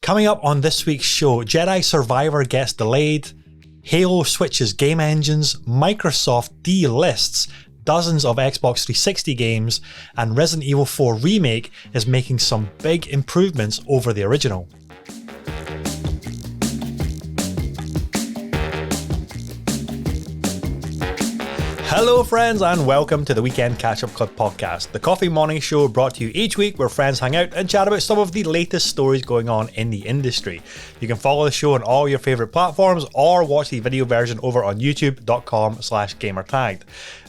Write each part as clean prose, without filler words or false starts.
Coming up on this week's show, Jedi Survivor gets delayed, Halo switches game engines, Microsoft delists dozens of Xbox 360 games, and Resident Evil 4 Remake is making some big improvements over the original. Hello friends and welcome to the Weekend Catch-Up Club podcast, the coffee morning show brought to you each week where friends hang out and chat about some of the latest stories going on in the industry. You can follow the show on all your favourite platforms or watch the video version over on youtube.com/gamertagged.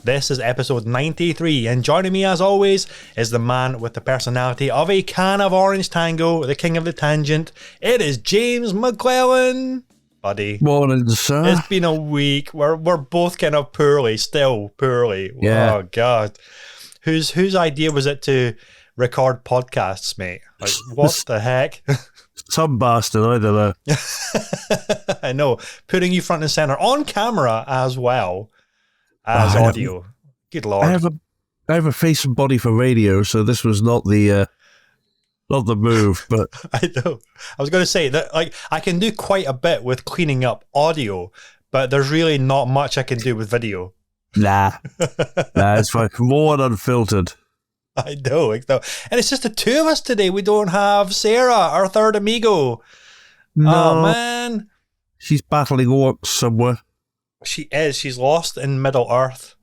This is episode 93 and joining me as always is the man with the personality of a can of Orange Tango, the king of the tangent. It is James McClellan. Buddy. Morning, sir. It's been a week. We're both kind of still poorly. Yeah. Oh God. Whose idea was it to record podcasts, mate? Like, what the heck? Some bastard, I don't know. I know. Putting you front and center on camera as well as audio. Good Lord. I have a face and body for radio, so this was not the move, but I know. I was going to say that, like, I can do quite a bit with cleaning up audio, but there's really not much I can do with video. Nah, it's fine. More unfiltered. I know. And it's just the two of us today. We don't have Sarah, our third amigo. No, oh, man. She's battling orcs somewhere. She is. She's lost in Middle Earth,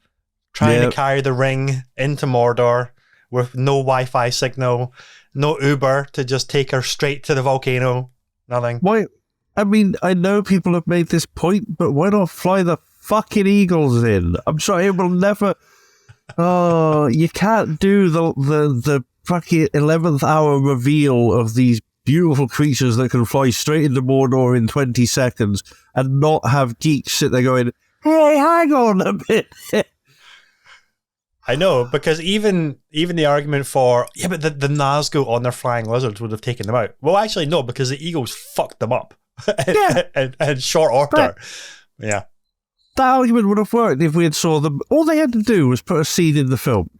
trying to carry the ring into Mordor with no Wi-Fi signal. No Uber to just take her straight to the volcano. Nothing. Why? I mean, I know people have made this point, but why not fly the fucking eagles in? I'm sorry, it will never. Oh, you can't do the fucking 11th hour reveal of these beautiful creatures that can fly straight into Mordor in 20 seconds and not have geeks sit there going, "Hey, hang on a bit." I know, because even the argument for, but the Nazgul on their flying lizards would have taken them out. Well, actually, no, because the eagles fucked them up in short order. Yeah. That argument would have worked if we had saw them. All they had to do was put a scene in the film.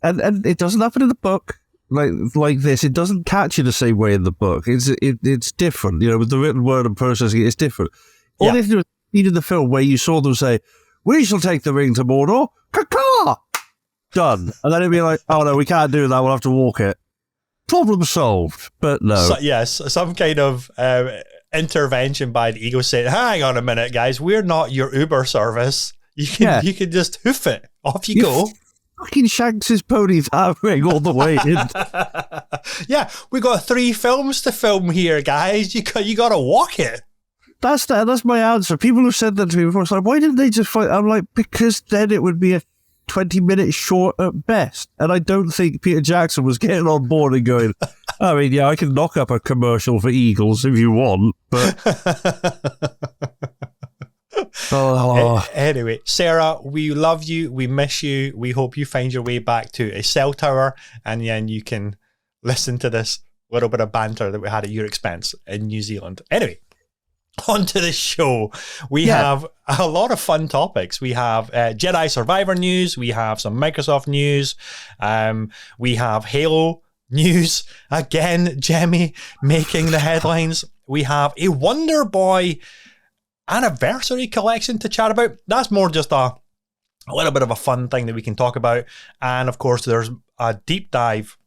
And it doesn't happen in the book like this. It doesn't catch you the same way in the book. It's different. You know, with the written word and processing, it's different. All they had to do was scene in the film where you saw them say, "We shall take the ring to Mordor. Caw-caw!" Done. And then it'd be like, "Oh no, we can't do that, we'll have to walk it." Problem solved. But no. So, yes, some kind of intervention by the ego saying, "Hang on a minute, guys, we're not your Uber service. You can just hoof it. Off you go." Fucking shanks his pony that ring all the way in. Yeah, we got 3 films to film here, guys. You got to walk it. That's my answer. People who said that to me before, it's like, why didn't they just fight? I'm like, because then it would be a 20 minutes short at best. And I don't think Peter Jackson was getting on board and going, I mean, yeah, I can knock up a commercial for Eagles if you want, but... Anyway, Sarah, we love you, we miss you, we hope you find your way back to a cell tower and then you can listen to this little bit of banter that we had at your expense in New Zealand. Anyway, on to the show. We have a lot of fun topics. We have Jedi Survivor news. We have some Microsoft news. We have Halo news. Again, Jemmy making the headlines. We have a Wonderboy anniversary collection to chat about. That's more just a little bit of a fun thing that we can talk about. And of course, there's a deep dive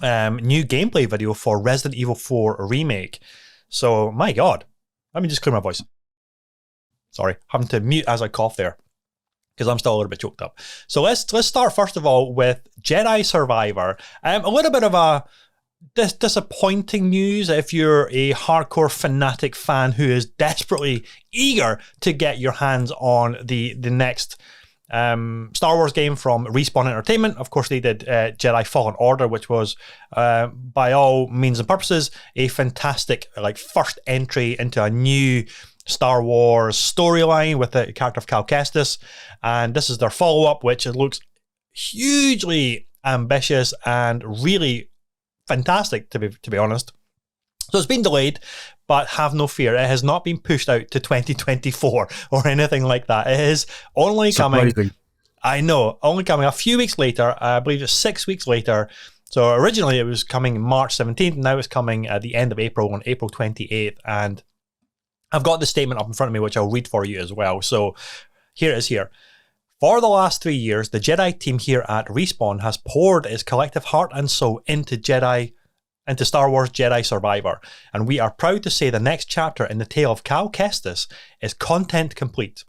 new gameplay video for Resident Evil 4 Remake. So, my God. Let me just clear my voice. Sorry, having to mute as I cough there because I'm still a little bit choked up. So let's start first of all with Jedi Survivor. A little bit of a disappointing news if you're a hardcore fanatic fan who is desperately eager to get your hands on the next Star Wars game from Respawn Entertainment. Of course, they did Jedi Fallen Order, which was, by all means and purposes, a fantastic first entry into a new Star Wars storyline with the character of Cal Kestis. And this is their follow-up, which it looks hugely ambitious and really fantastic, to be honest. So it's been delayed, but have no fear. It has not been pushed out to 2024 or anything like that. It is only coming. I know, only coming a few weeks later. I believe it's 6 weeks later. So originally it was coming March 17th. Now it's coming at the end of April, on April 28th. And I've got the statement up in front of me, which I'll read for you as well. So here it is here. For the last 3 years, the Jedi team here at Respawn has poured its collective heart and soul into Star Wars Jedi Survivor, and we are proud to say the next chapter in the tale of Cal Kestis is content complete.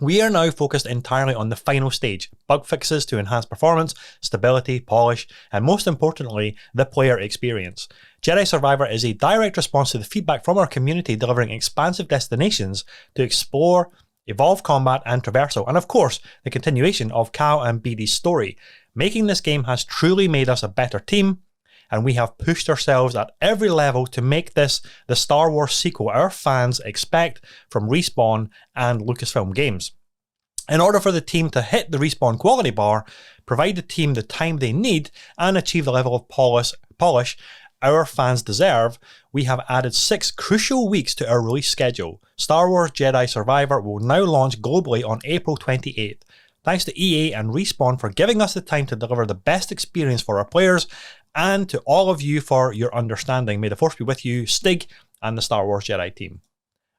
We are now focused entirely on the final stage, bug fixes to enhance performance, stability, polish, and most importantly, the player experience. Jedi Survivor is a direct response to the feedback from our community, delivering expansive destinations to explore, evolve combat and traversal, and of course, the continuation of Cal and BD's story. Making this game has truly made us a better team, and we have pushed ourselves at every level to make this the Star Wars sequel our fans expect from Respawn and Lucasfilm Games. In order for the team to hit the Respawn quality bar, provide the team the time they need, and achieve the level of polish our fans deserve, we have added 6 crucial weeks to our release schedule. Star Wars Jedi Survivor will now launch globally on April 28th. Thanks to EA and Respawn for giving us the time to deliver the best experience for our players, and to all of you for your understanding. May the Force be with you, Stig, and the Star Wars Jedi team.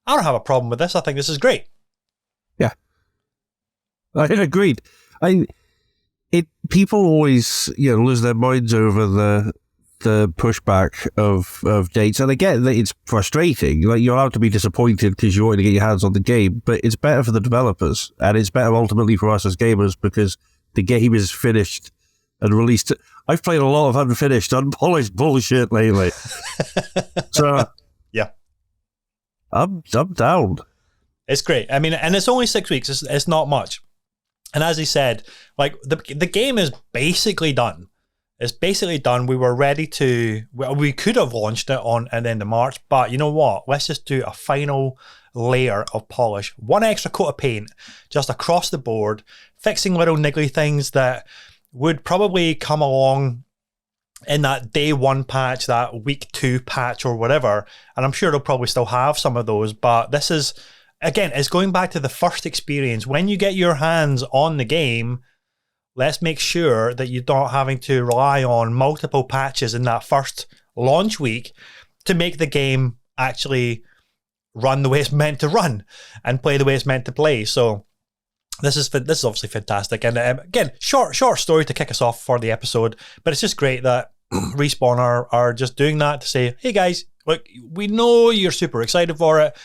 I don't have a problem with this. I think this is great. Yeah. I agreed. People always, lose their minds over the pushback of dates, and I get that it's frustrating. Like, you're allowed to be disappointed because you want to get your hands on the game, but it's better for the developers, and it's better ultimately for us as gamers, because the game is finished and released. I've played a lot of unfinished, unpolished bullshit lately. So yeah, I'm down. It's great. I mean, and it's only 6 weeks. It's not much. And as he said, like, the game is basically done. It's basically done. We were ready to... We could have launched it on at the end of March, but you know what? Let's just do a final layer of polish. One extra coat of paint, just across the board, fixing little niggly things that would probably come along in that day 1 patch, that week 2 patch or whatever. And I'm sure they'll probably still have some of those, but this is... Again, it's going back to the first experience. When you get your hands on the game, let's make sure that you're not having to rely on multiple patches in that first launch week to make the game actually run the way it's meant to run and play the way it's meant to play. So this is obviously fantastic. And again, short story to kick us off for the episode, but it's just great that Respawn are just doing that to say, hey guys, look, we know you're super excited for it.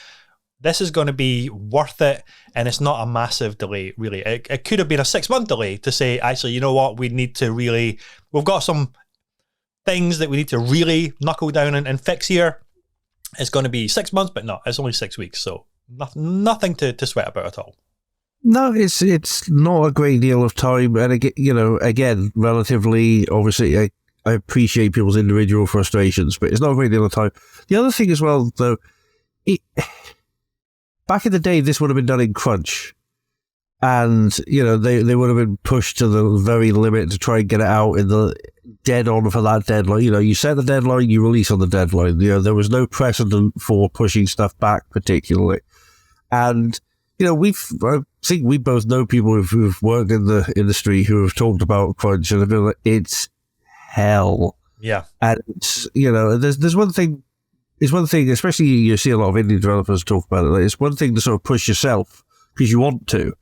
This is going to be worth it, and it's not a massive delay, really. It could have been a 6-month delay to say, actually, you know what, we've got some things that we need to really knuckle down and fix here. It's going to be 6 months, but no, it's only 6 weeks, so nothing to sweat about at all. No, it's not a great deal of time, and again, relatively, obviously, I appreciate people's individual frustrations, but it's not a great deal of time. The other thing as well, though, back in the day, this would have been done in crunch, and they would have been pushed to the very limit to try and get it out in the dead on for that deadline. You set the deadline, you release on the deadline. There was no precedent for pushing stuff back particularly, and I think we both know people who've worked in the industry who have talked about crunch, and have been like, it's hell. Yeah, and there's one thing. It's one thing, especially you see a lot of indie developers talk about it. It's one thing to sort of push yourself because you want to.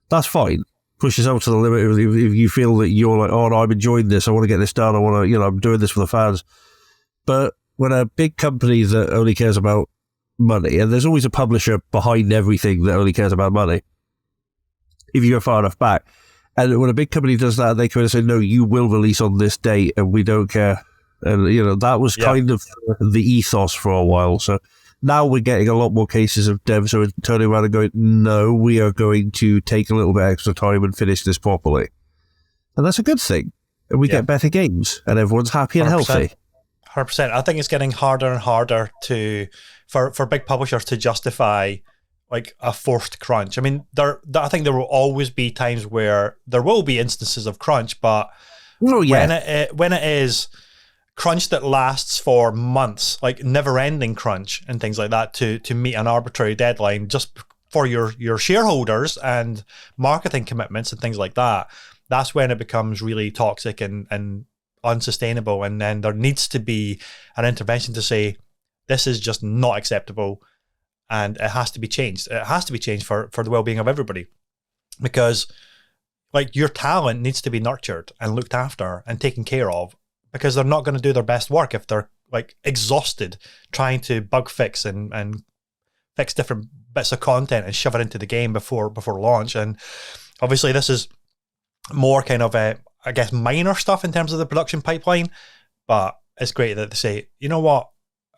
That's fine. Push yourself to the limit if you feel that you're like, oh, no, I'm enjoying this. I want to get this done. I want to, I'm doing this for the fans. But when a big company that only cares about money, and there's always a publisher behind everything that only cares about money, if you go far enough back, and when a big company does that, they kind of say, no, you will release on this date and we don't care. And, that was kind of the ethos for a while. So now we're getting a lot more cases of devs who are turning around and going, no, we are going to take a little bit extra time and finish this properly. And that's a good thing. And we get better games and everyone's happy and 100%. healthy. 100%. I think it's getting harder and harder for big publishers to justify like a forced crunch. I mean, I think there will always be times where there will be instances of crunch, but when it is crunch that lasts for months, like never-ending crunch and things like that, to meet an arbitrary deadline just for your shareholders and marketing commitments and things like that, that's when it becomes really toxic and unsustainable, and then there needs to be an intervention to say this is just not acceptable, and it has to be changed. It has to be changed for the well-being of everybody, because like your talent needs to be nurtured and looked after and taken care of, because they're not going to do their best work if they're like exhausted trying to bug fix and fix different bits of content and shove it into the game before launch. And obviously this is more kind of I guess minor stuff in terms of the production pipeline, but it's great that they say, you know what,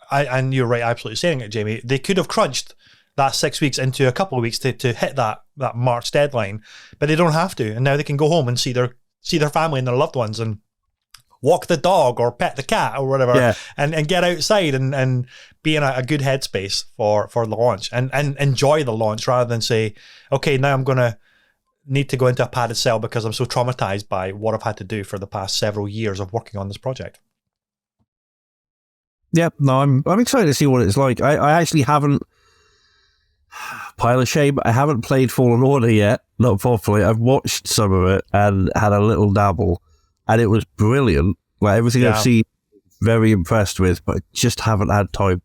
and you're right, absolutely saying it, Jamie, they could have crunched that 6 weeks into a couple of weeks to hit that March deadline, but they don't have to, and now they can go home and see their family and their loved ones and walk the dog or pet the cat or whatever, and get outside and be in a good headspace for the launch and enjoy the launch, rather than say, okay, now I'm going to need to go into a padded cell because I'm so traumatized by what I've had to do for the past several years of working on this project. Yeah, no, I'm excited to see what it's like. I actually haven't, pile of shame, I haven't played Fallen Order yet, not properly. I've watched some of it and had a little dabble, and it was brilliant. Like everything I've seen, very impressed with, but I just haven't had time.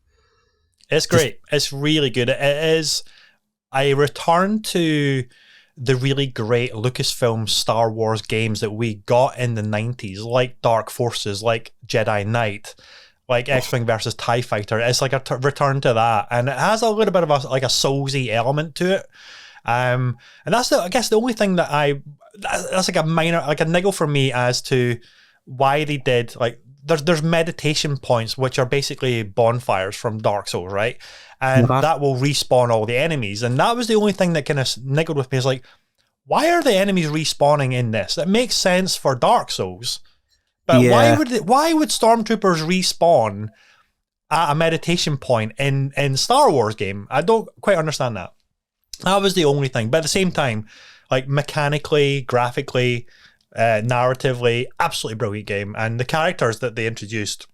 It's great. It's really good. It is. I return to the really great Lucasfilm Star Wars games that we got in the 90s, like Dark Forces, like Jedi Knight, like X-Wing versus TIE Fighter. It's like a return to that, and it has a little bit of a Soulsy element to it. And that's I guess the only thing that that's like a minor, like a niggle for me as to why they did, like, there's meditation points, which are basically bonfires from Dark Souls, right? And that will respawn all the enemies. And that was the only thing that kind of niggled with me, is like, why are the enemies respawning in this? It makes sense for Dark Souls, but why would stormtroopers respawn at a meditation point in Star Wars game? I don't quite understand that. That was the only thing. But at the same time, like mechanically, graphically, narratively, absolutely brilliant game. And the characters that they introduced,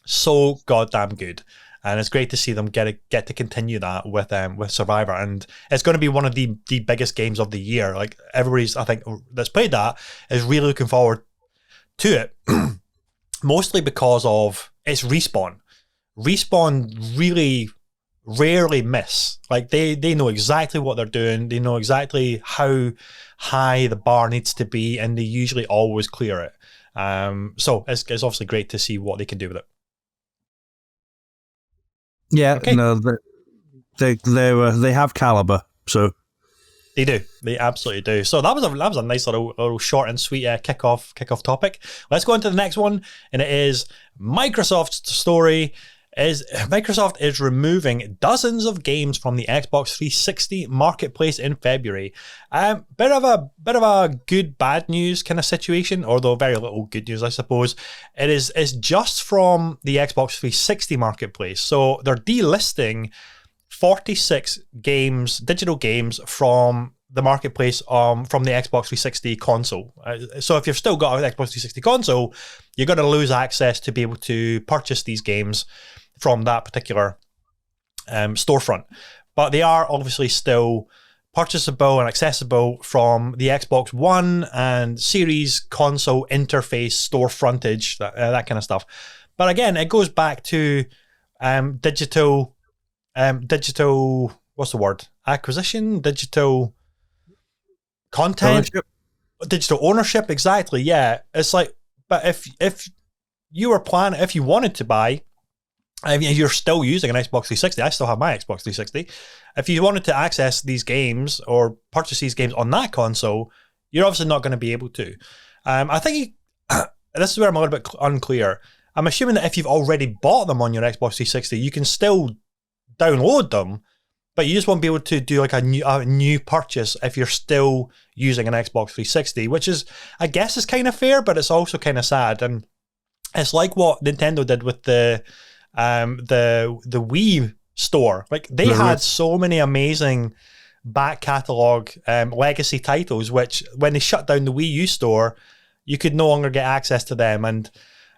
so goddamn good. And it's great to see them get to continue that with Survivor. And it's going to be one of the biggest games of the year. Like, everybody's, I think, that's played that is really looking forward to it. Mostly because of its Respawn. Respawn really rarely miss. Like, they know exactly what they're doing. They know exactly how high the bar needs to be, and they usually always clear it. So it's obviously great to see what they can do with it. Yeah, okay. No, they have caliber, so they do. They absolutely do. So that was a nice little short and sweet kickoff topic. Let's go into the next one, and it is Microsoft's story. Microsoft is removing dozens of games from the Xbox 360 marketplace in February. Bit of a good bad news kind of situation, although very little good news, I suppose. It's just from the Xbox 360 marketplace, so they're delisting 46 games, digital games, from the marketplace from the Xbox 360 console. So if you've still got an Xbox 360 console, you're going to lose access to be able to purchase these games from that particular storefront. But they are obviously still purchasable and accessible from the Xbox One and Series console interface, store frontage, that kind of stuff. But again, it goes back to digital, what's the word? Acquisition? Digital content? Digital ownership, exactly, yeah. It's like, but if you wanted to buy, I mean, you're still using an Xbox 360. I still have my Xbox 360. If you wanted to access these games or purchase these games on that console, you're obviously not going to be able to. I think this is where I'm a little bit unclear. I'm assuming that if you've already bought them on your Xbox 360, you can still download them, but you just won't be able to do like a new purchase if you're still using an Xbox 360, which is, I guess, is kind of fair, but it's also kind of sad. And it's like what Nintendo did with the Wii store. Like, they had so many amazing back catalog legacy titles, which when they shut down the Wii U store, you could no longer get access to them. And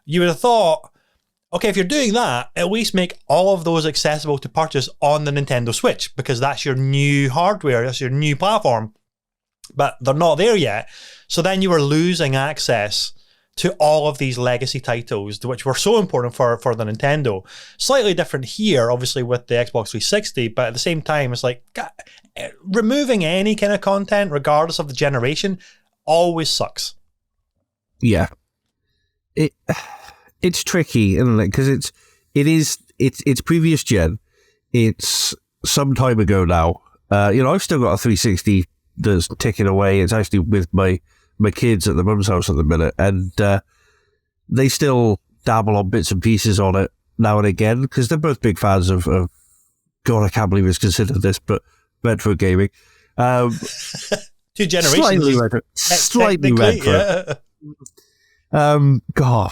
you would have thought, okay, if you're doing that, at least make all of those accessible to purchase on the Nintendo Switch, because that's your new hardware, that's your new platform. But they're not there yet. So then you were losing access to all of these legacy titles, which were so important for the Nintendo. Slightly different here, obviously, with the Xbox 360, but at the same time, it's like, God, removing any kind of content, regardless of the generation, always sucks. Yeah. It's tricky, isn't it? Because it's previous gen. It's some time ago now. I've still got a 360 that's ticking away. It's actually with my kids at the mum's house at the minute, and they still dabble on bits and pieces on it now and again, because they're both big fans of God, I can't believe it's considered this, but retro gaming. 2 generations. Slightly retro. Yeah. God,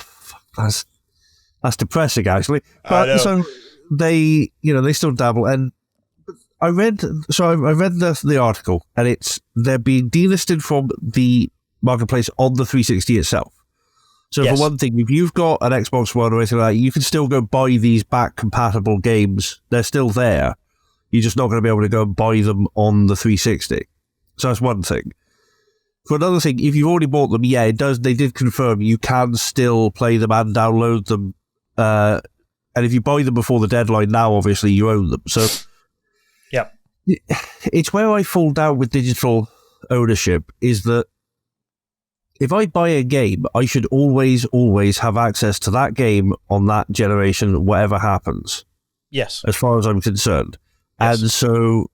that's depressing, actually. But so they still dabble, and I read the article, and they're being delisted from the marketplace on the 360 itself. So yes. For one thing, if you've got an Xbox One or anything like that, you can still go buy these back compatible games. They're still there. You're just not going to be able to go and buy them on the 360. So that's one thing. For another thing, if you've already bought them, yeah, they did confirm you can still play them and download them. And if you buy them before the deadline now, obviously you own them. So yeah, it's where I fall down with digital ownership, is that if I buy a game, I should always have access to that game on that generation, whatever happens. Yes. As far as I'm concerned. Yes. And so,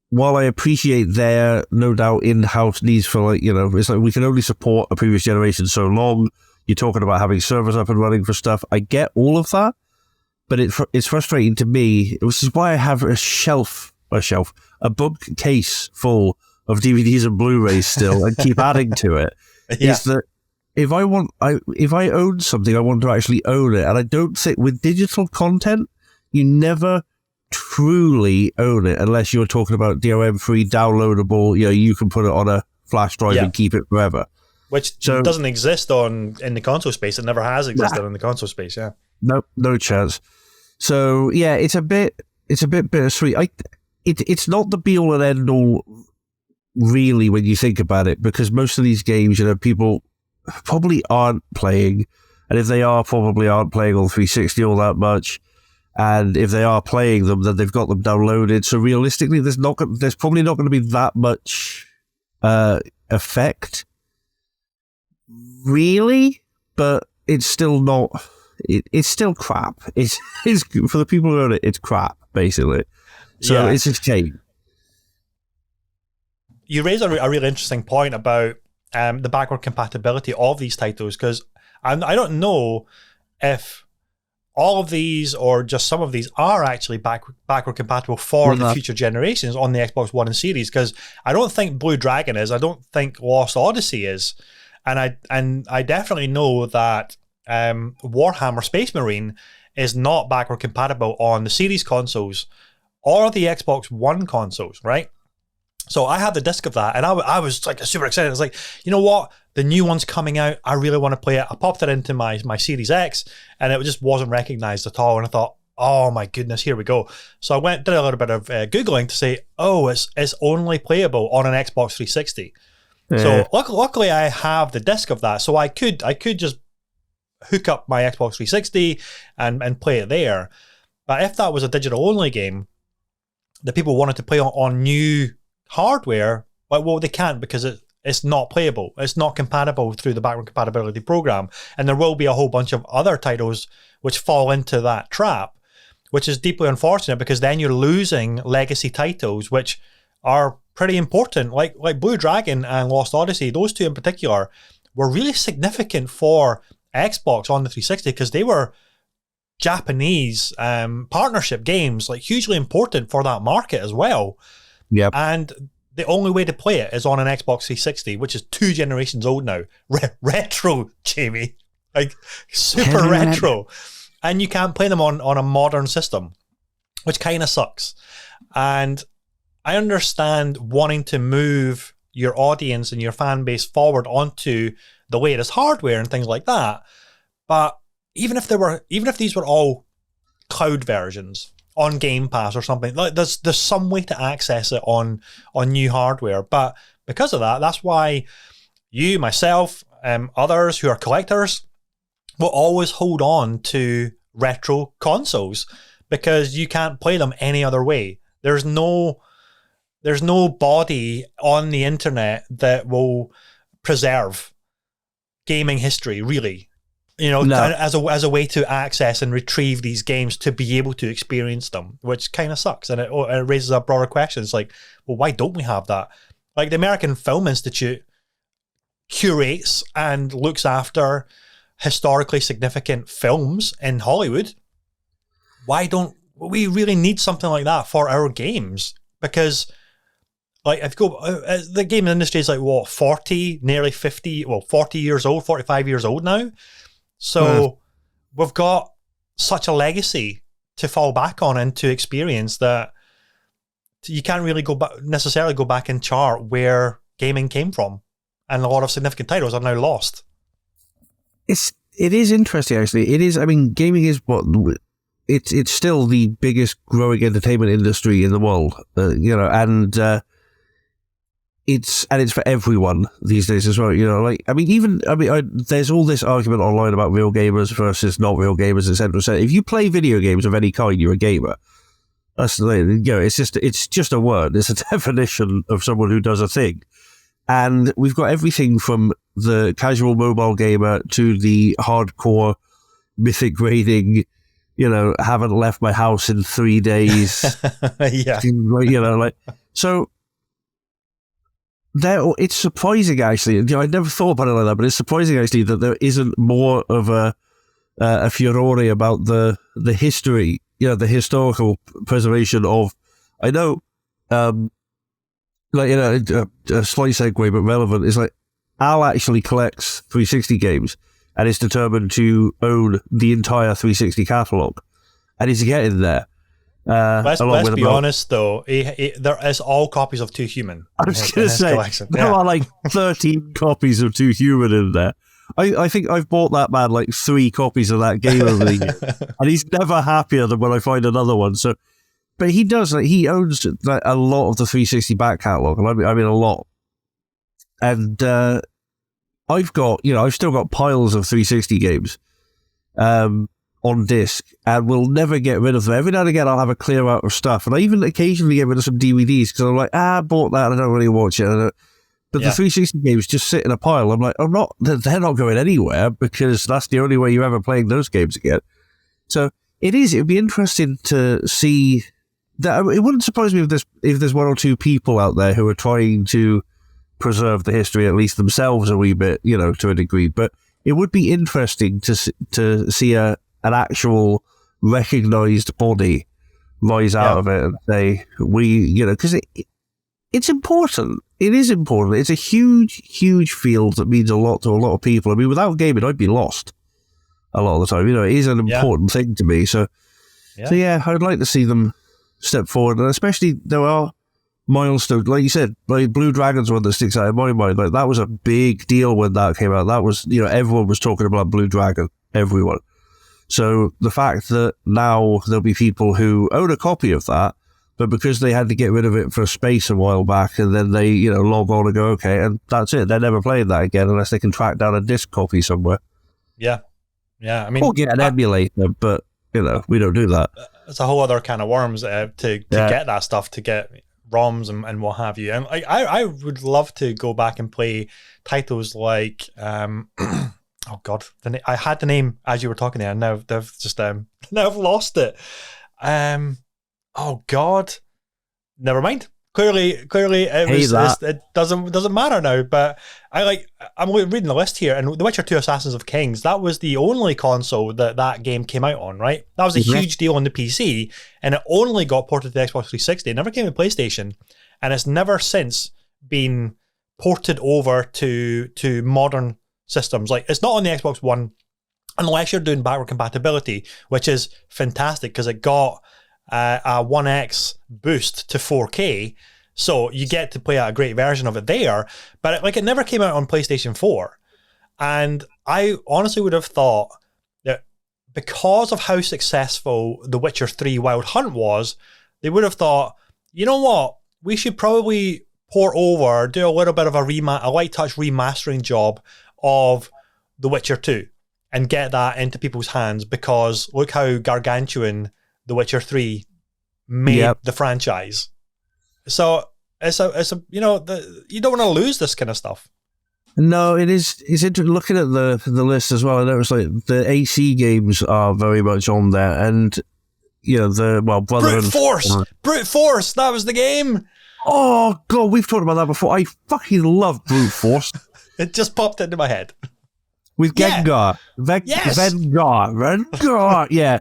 while I appreciate their, no doubt, in-house needs for, it's like we can only support a previous generation so long. You're talking about having servers up and running for stuff. I get all of that, but it's frustrating to me, which is why I have a bookcase full of DVDs and Blu-rays still and keep adding to it. Yeah. Is that if I own something, I want to actually own it. And I don't think with digital content, you never truly own it unless you're talking about DRM-free, downloadable, you can put it on a flash drive and keep it forever. Which doesn't exist in the console space. It never has existed in the console space, yeah. No chance. So yeah, it's a bit bittersweet. It's not the be all and end all really when you think about it, because most of these games, people probably aren't playing, and if they are, probably aren't playing on 360 all that much. And if they are playing them, then they've got them downloaded. So realistically, there's probably not going to be that much effect, really. But it's still not. It's still crap. It's for the people who own it. It's crap, basically. So it's a shame. You raise a really interesting point about the backward compatibility of these titles, because I don't know if all of these or just some of these are actually backward compatible for the future generations on the Xbox One and Series, because I don't think Blue Dragon is. I don't think Lost Odyssey is. And I definitely know that Warhammer Space Marine is not backward compatible on the Series consoles or the Xbox One consoles, right? So I had the disc of that, and I was like super excited. I was like, you know what? The new one's coming out. I really want to play it. I popped it into my Series X, and it just wasn't recognized at all. And I thought, oh my goodness, here we go. So I did a little bit of Googling to say, oh, it's only playable on an Xbox 360. Yeah. So luckily I have the disc of that, so I could just hook up my Xbox 360 and play it there. But if that was a digital only game that people wanted to play on new hardware, well, they can't, because it's not playable. It's not compatible through the backward compatibility program. And there will be a whole bunch of other titles which fall into that trap, which is deeply unfortunate, because then you're losing legacy titles which are pretty important, like Blue Dragon and Lost Odyssey. Those two in particular were really significant for Xbox on the 360, because they were Japanese partnership games, like hugely important for that market as well. Yep. And the only way to play it is on an Xbox 360, which is 2 generations old now. Retro, Jamie. Like, super retro. And you can't play them on a modern system, which kind of sucks. And I understand wanting to move your audience and your fan base forward onto the latest hardware and things like that. But even if these were all cloud versions on Game Pass or something, like there's some way to access it on new hardware. But because of that, that's why you, myself, others who are collectors will always hold on to retro consoles because you can't play them any other way. There's no body on the internet that will preserve gaming history, really. As a way to access and retrieve these games to be able to experience them, which kind of sucks. And it raises a broader question. It's like, well, why don't we have that? Like the American Film Institute curates and looks after historically significant films in Hollywood. Why don't we really need something like that for our games? Because like if you go, the gaming industry is like what, 40, nearly 50, 40 years old, 45 years old now. So we've got such a legacy to fall back on and to experience that you can't really necessarily go back and chart where gaming came from. And a lot of significant titles are now lost. It is interesting, actually. It is. I mean, gaming is it's still the biggest growing entertainment industry in the world. It's for everyone these days as well. There's all this argument online about real gamers versus not real gamers, etc. So if you play video games of any kind, you're a gamer. That's it's just a word. It's a definition of someone who does a thing. And we've got everything from the casual mobile gamer to the hardcore mythic raiding, haven't left my house in 3 days. Yeah. So it's surprising, actually. I never thought about it like that, but it's surprising, actually, that there isn't more of a furore about the history, the historical preservation of, I know, a slight segue, but relevant, is like Al actually collects 360 games and is determined to own the entire 360 catalogue, and he's getting there. Let's be honest, though. There is all copies of Too Human. I was going to say, there are like 13 copies of Too Human in there. I think I've bought that man like 3 copies of that game over the year, and he's never happier than when I find another one. So, but he does, he owns like a lot of the 360 back catalogue, and I mean a lot. And I've still got piles of 360 games on disc, and we'll never get rid of them. Every now and again, I'll have a clear out of stuff, and I even occasionally get rid of some DVDs because I'm like, I bought that and I don't really watch it. But the 360 games just sit in a pile. I'm like, they're not going anywhere because that's the only way you're ever playing those games again. So it'd be interesting to see that. It wouldn't surprise me if there's one or two people out there who are trying to preserve the history, at least themselves a wee bit, to a degree. But it would be interesting to see an actual recognized body rise out of it and say, because it's important. It is important. It's a huge, huge field that means a lot to a lot of people. I mean, without gaming, I'd be lost a lot of the time. It is an important thing to me. So I'd like to see them step forward. And especially, there are milestones. Like you said, like Blue Dragon's one that sticks out in my mind. Like, that was a big deal when that came out. That was, everyone was talking about Blue Dragon. Everyone. So the fact that now there'll be people who own a copy of that, but because they had to get rid of it for space a while back, and then they, log on and go, okay, and that's it. They're never playing that again unless they can track down a disc copy somewhere. Yeah. Yeah. I mean, or get an emulator, but, we don't do that. It's a whole other can of worms to get that stuff, to get ROMs and what have you. And I would love to go back and play titles like, oh God, I had the name as you were talking there, and now they've just now I've lost it. Oh God, never mind. Clearly, it doesn't matter now. But I'm reading the list here, and The Witcher 2: Assassins of Kings, that was the only console that game came out on, right? That was a huge deal on the PC, and it only got ported to the Xbox 360. It never came to PlayStation, and it's never since been ported over to modern systems. Like, it's not on the Xbox One unless you're doing backward compatibility, which is fantastic because it got a 1x boost to 4K, so you get to play a great version of it there. But it never came out on PlayStation 4, and I honestly would have thought that because of how successful The Witcher 3 Wild Hunt was, they would have thought, you know what, we should probably port over, do a little bit of a light touch remastering job of The Witcher 2 and get that into people's hands, because look how gargantuan The Witcher 3 made the franchise. So it's a you know, you don't want to lose this kind of stuff. No, it is. It's interesting looking at the list as well. I noticed like the AC games are very much on there, and you know Brute Force. That was the game. Oh god, we've talked about that before. I fucking love Brute Force. It just popped into my head. With Gengar, Vengar, yeah.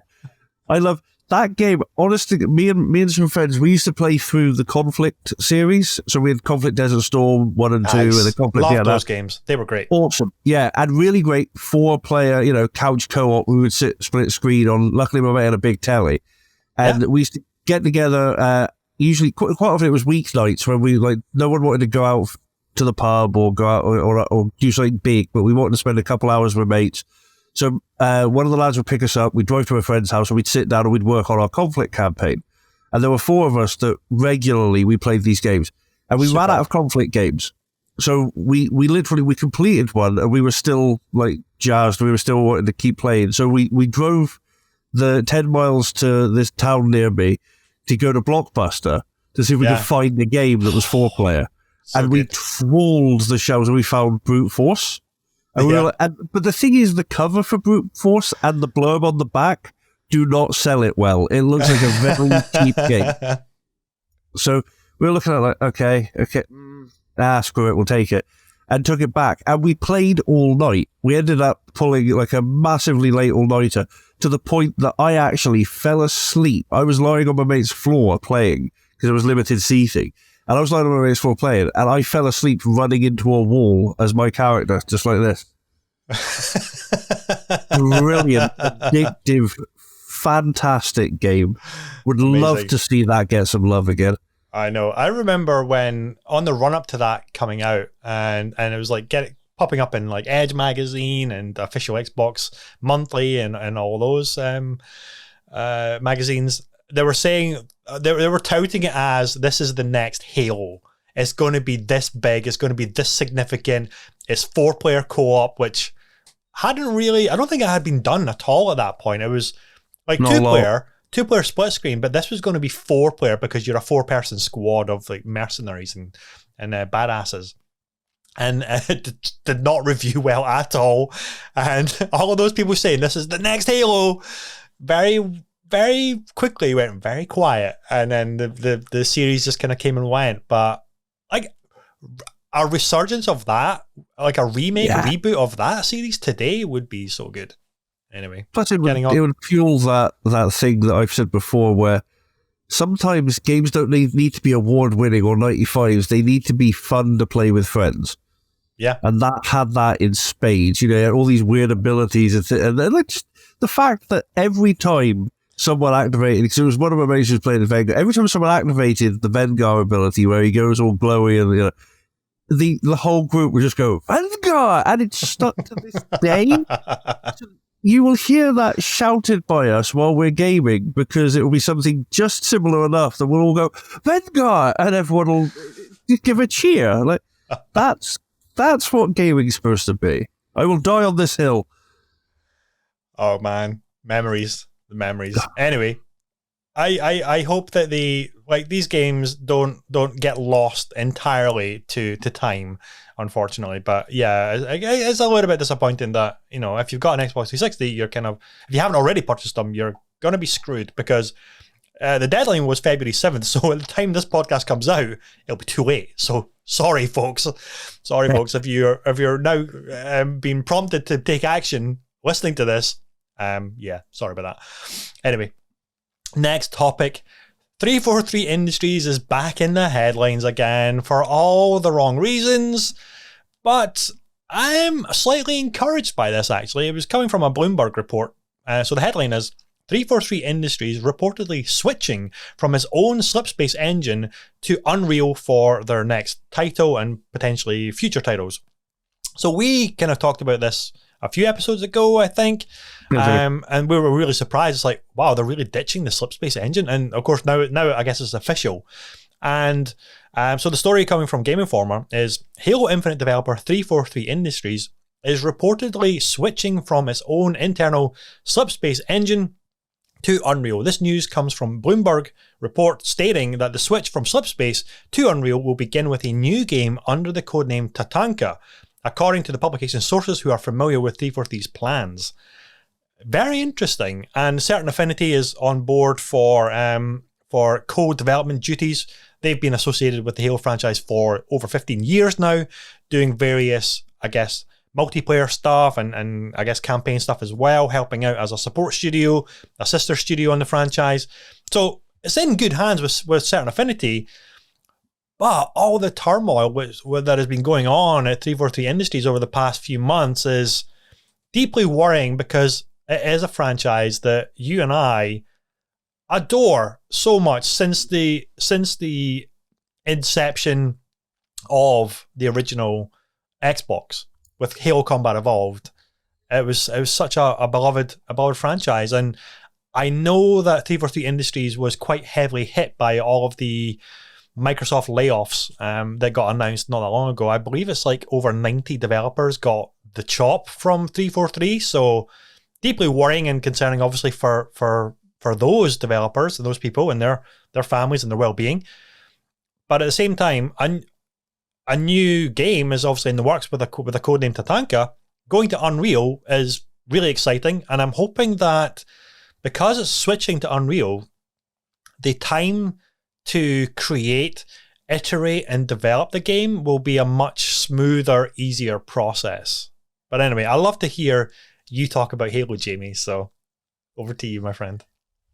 I love that game. Honestly, me and some friends, we used to play through the Conflict series. So we had Conflict Desert Storm 1 and 2, and the Conflict. Loved those games. They were great. Awesome, yeah, and really great 4-player, you know, couch co-op. We would sit split screen on. Luckily, my mate had a big telly, and we used to get together. Usually, quite often it was weeknights when we no one wanted to go out to the pub or go out or do something big, but we wanted to spend a couple hours with mates. So one of the lads would pick us up, we'd drive to a friend's house, and we'd sit down and we'd work on our Conflict campaign. And there were 4 of us that regularly we played these games. And we ran out of Conflict games. So we completed one, and we were still jazzed. We were still wanting to keep playing. So we drove the 10 miles to this town near me to go to Blockbuster to see if we could find a game that was 4-player. So we trawled the shelves and we found Brute Force. And we were but the thing is, the cover for Brute Force and the blurb on the back do not sell it well. It looks like a very cheap game. So we were looking at okay, screw it, we'll take it. And took it back. And we played all night. We ended up pulling a massively late all-nighter to the point that I actually fell asleep. I was lying on my mate's floor playing because there was limited seating. And I was lying on my mate's floor playing, and I fell asleep running into a wall as my character, just like this. Brilliant, addictive, fantastic game. Would love to see that get some love again. I know. I remember when, on the run-up to that coming out, and it was popping up in Edge magazine and Official Xbox Monthly and all those magazines, they were saying, they were touting it as, this is the next Halo. It's going to be this big. It's going to be this significant. It's 4-player co-op, which I don't think it had been done at all at that point. It was two-player split screen, but this was going to be 4-player because you're a 4-person squad of mercenaries and badasses. And it did not review well at all. And all of those people saying this is the next Halo, very, very quickly went very quiet. And then the series just kind of came and went. But a resurgence of that, a remake, reboot of that series today would be so good. Anyway, plus it would fuel that thing that I've said before, where sometimes games don't need to be award-winning or 95s. They need to be fun to play with friends. Yeah. And that had that in spades. You know, all these weird abilities. And just the fact that every time someone activated, because it was one of my mates who was playing the Vengar, every time someone activated the Vengar ability where he goes all glowy and, the whole group would just go, Vengar! And it's stuck to this day. You will hear that shouted by us while we're gaming, because it will be something just similar enough that we'll all go, Vengar! And everyone will give a cheer. That's what gaming's supposed to be. I will die on this hill. Oh man, memories. The memories. Anyway, I hope that these games don't get lost entirely to time, unfortunately. But yeah, it's a little bit disappointing that, if you've got an Xbox 360, you're if you haven't already purchased them, you're gonna be screwed, because the deadline was February 7th. So at the time this podcast comes out, it'll be too late. So sorry, folks. Folks, if you're now being prompted to take action listening to this. Sorry about that. Anyway, next topic. 343 Industries is back in the headlines again for all the wrong reasons, but I'm slightly encouraged by this, actually. It was coming from a Bloomberg report. So the headline is, 343 Industries reportedly switching from its own Slipspace engine to Unreal for their next title and potentially future titles. So we kind of talked about this a few episodes ago, I think. And we were really surprised. It's like, wow, they're really ditching the Slipspace engine. And of course, now I guess it's official. And so the story coming from Game Informer is Halo Infinite developer 343 Industries is reportedly switching from its own internal Slipspace engine to Unreal. This news comes from Bloomberg report stating that the switch from Slipspace to Unreal will begin with a new game under the codename Tatanka, according to the publication sources who are familiar with 343's plans. Very interesting. And Certain Affinity is on board for co-development duties. They've been associated with the Halo franchise for over 15 years now, doing various, I guess, multiplayer stuff and I guess campaign stuff as well, helping out as a support studio, a sister studio on the franchise. So it's in good hands with Certain Affinity, but all the turmoil that has been going on at 343 Industries over the past few months is deeply worrying, because it is a franchise that you and I adore so much since the inception of the original Xbox with Halo Combat Evolved. It was such a beloved franchise, and I know that 343 Industries was quite heavily hit by all of the Microsoft layoffs that got announced not that long ago. I believe it's like over 90 developers got the chop from 343, so deeply worrying and concerning, obviously, for those developers and those people and their families and their well-being. But at the same time, a new game is obviously in the works with a codename Tatanka. Going to Unreal is really exciting, and I'm hoping that because it's switching to Unreal, the time to create, iterate, and develop the game will be a much smoother, easier process. But anyway, I love to hear you talk about Halo, Jamie, so over to you, my friend.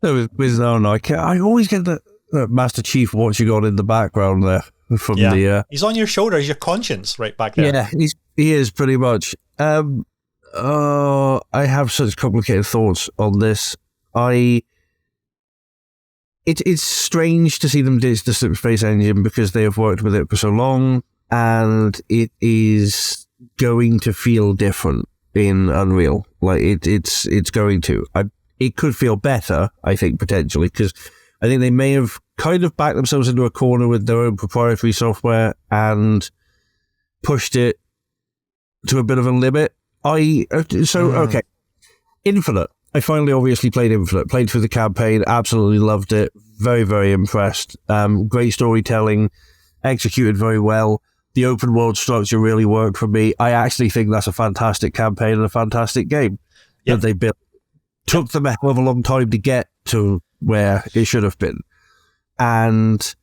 I always get the Master Chief watching on in the background there. He's on your shoulder. He's your conscience right back there. Yeah, he is pretty much. I have such complicated thoughts on this. It's strange to see them ditch the Slipspace engine because they have worked with it for so long, and it is going to feel different in Unreal. Like it's going to. It could feel better, I think, potentially, because I think they may have kind of backed themselves into a corner with their own proprietary software and pushed it to a bit of a limit. Okay. Infinite. I finally obviously played Infinite, played through the campaign, absolutely loved it, very, very impressed. Great storytelling, executed very well. The open world structure really worked for me. I actually think that's a fantastic campaign and a fantastic game that they built. Took them a hell of a long time to get to where it should have been. And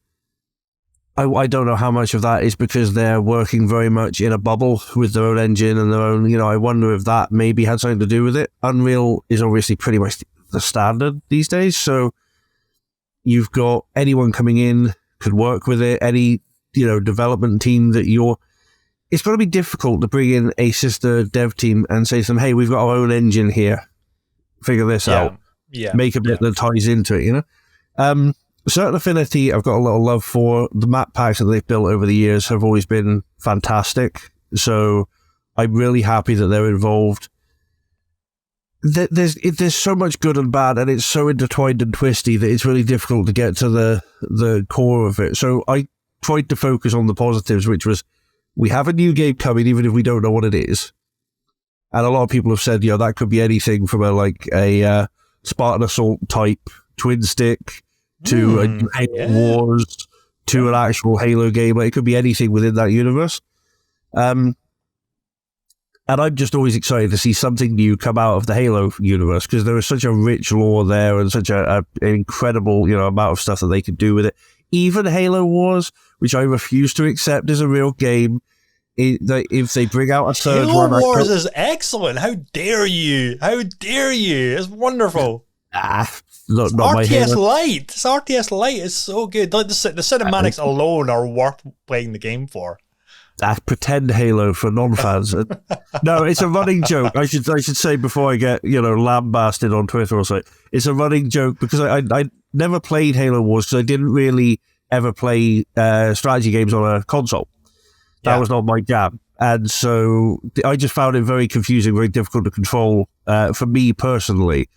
I don't know how much of that is because they're working very much in a bubble with their own engine and their own, I wonder if that maybe had something to do with it. Unreal is obviously pretty much the standard these days. So you've got anyone coming in could work with it. Any, development team that it's going to be difficult to bring in a sister dev team and say to them, hey, we've got our own engine here. Figure this out. Yeah. Make a bit that ties into it, Certain Affinity, I've got a lot of love for. The map packs that they've built over the years have always been fantastic. So I'm really happy that they're involved. There's so much good and bad, and it's so intertwined and twisty that it's really difficult to get to the core of it. So I tried to focus on the positives, which was we have a new game coming, even if we don't know what it is. And a lot of people have said, that could be anything from a Spartan Assault type twin stick to a new Halo Wars to an actual Halo game. It could be anything within that universe. And I'm just always excited to see something new come out of the Halo universe because there is such a rich lore there and such an incredible amount of stuff that they could do with it. Even Halo Wars, which I refuse to accept as a real game, if they bring out a third Halo one... Wars is excellent. How dare you? How dare you? It's wonderful. Not RTS Lite. It's RTS Lite. It's so good. The cinematics alone are worth playing the game for. Pretend Halo for non-fans. No, it's a running joke. I should say before I get lambasted on Twitter or so. It's a running joke because I never played Halo Wars because I didn't really ever play strategy games on a console. That was not my jam. And so I just found it very confusing, very difficult to control for me personally,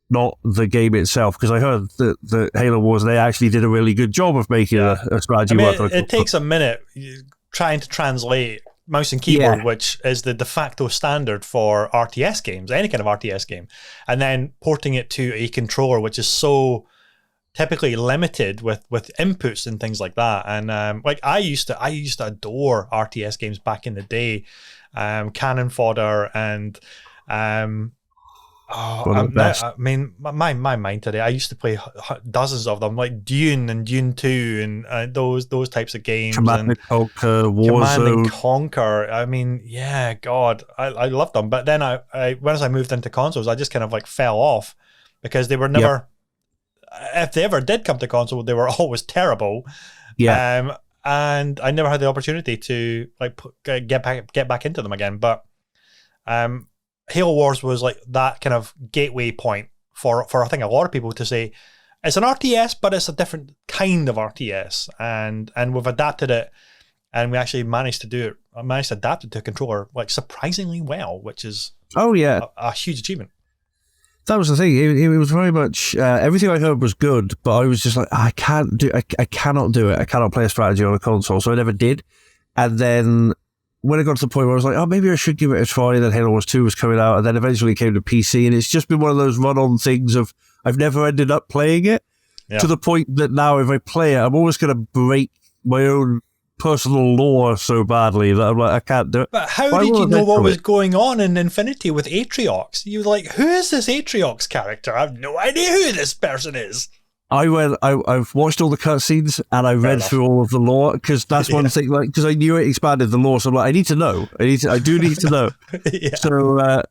not the game itself, because I heard that the Halo Wars, they actually did a really good job of making a strategy work. It takes a minute trying to translate mouse and keyboard, which is the de facto standard for RTS games, any kind of RTS game, and then porting it to a controller, which is so typically limited with inputs and things like that. And like I used to adore RTS games back in the day, Cannon Fodder and I mean, my mind today. I used to play dozens of them, like Dune and Dune 2 and those types of games. Command and Conquer, Warzone. Command and Conquer. I mean, yeah, God, I loved them. But then once I moved into consoles, I just kind of like fell off because they were never. If they ever did come to console, they were always terrible. Yeah. And I never had the opportunity to like get back into them again. But Halo Wars was like that kind of gateway point for I think a lot of people to say it's an RTS, but it's a different kind of RTS, and we've adapted it, and we actually managed to adapt it to a controller like surprisingly well, which is a huge achievement. That was the thing. It was very much everything I heard was good, but I was just like, I cannot do it. I cannot play a strategy on a console, so I never did. And then when I got to the point where I was like, oh, maybe I should give it a try, and then Halo Wars 2 was coming out, and then eventually it came to PC, and it's just been one of those run-on things of I've never ended up playing it to the point that now if I play it, I'm always going to break my own personal lore so badly that I'm like, I can't do it. But how did you know what was going on in Infinity with Atriox? You were like, who is this Atriox character? I have no idea who this person is. I've watched all the cutscenes and I read through all of the lore because that's one thing, like, because I knew it expanded the lore, so I'm like, I need to know. I do need to know. So,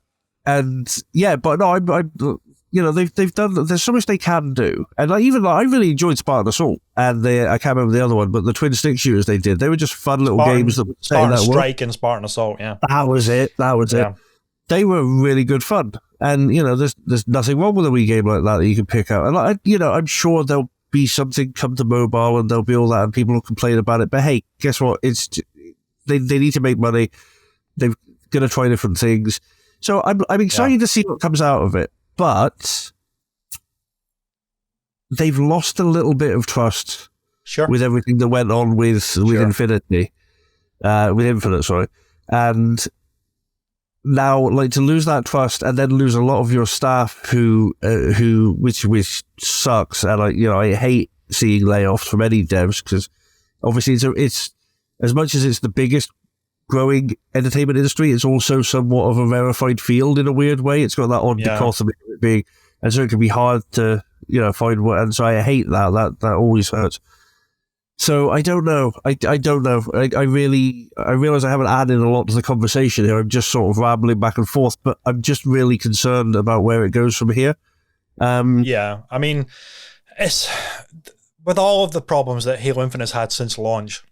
but no, you know, they've done. There's so much they can do, and I really enjoyed Spartan Assault, and I can't remember the other one, but the twin stick shooters they did, they were just fun little games that Spartan Strike and Spartan Assault. Yeah, that was it. They were really good fun, and you know, there's nothing wrong with a Wii game like that you can pick out, and I'm sure there'll be something come to mobile, and there'll be all that, and people will complain about it. But hey, guess what? They need to make money. They're gonna try different things, so I'm excited to see what comes out of it. But they've lost a little bit of trust with everything that went on with Infinity, with Infinite, sorry. And now, like, to lose that trust and then lose a lot of your staff which sucks. And I hate seeing layoffs from any devs because obviously it's as much as it's the biggest growing entertainment industry, it's also somewhat of a rarefied field in a weird way. It's got that odd dichotomy of it being, and so it can be hard to find what. And so I hate that always hurts. So I don't know. I don't know. I realize I haven't added a lot to the conversation here. I'm just sort of rambling back and forth, but I'm just really concerned about where it goes from here. I mean, it's with all of the problems that Halo Infinite has had since launch,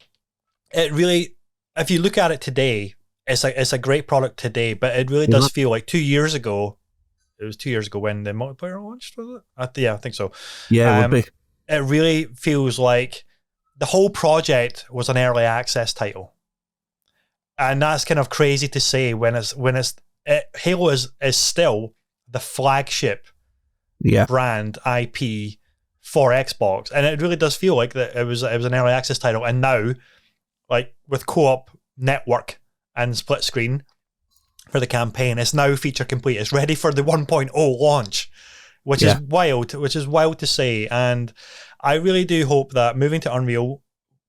it really, if you look at it today, it's a great product today, but it really does feel like 2 years ago. It was 2 years ago when the multiplayer launched, was it? I think so. Yeah, it would be. It really feels like the whole project was an early access title, and that's kind of crazy to say when Halo is still the flagship brand IP for Xbox, and it really does feel like that it was an early access title, and now, like with co-op network and split screen for the campaign, it's now feature complete. It's ready for the 1.0 launch, which is wild to say. And I really do hope that moving to Unreal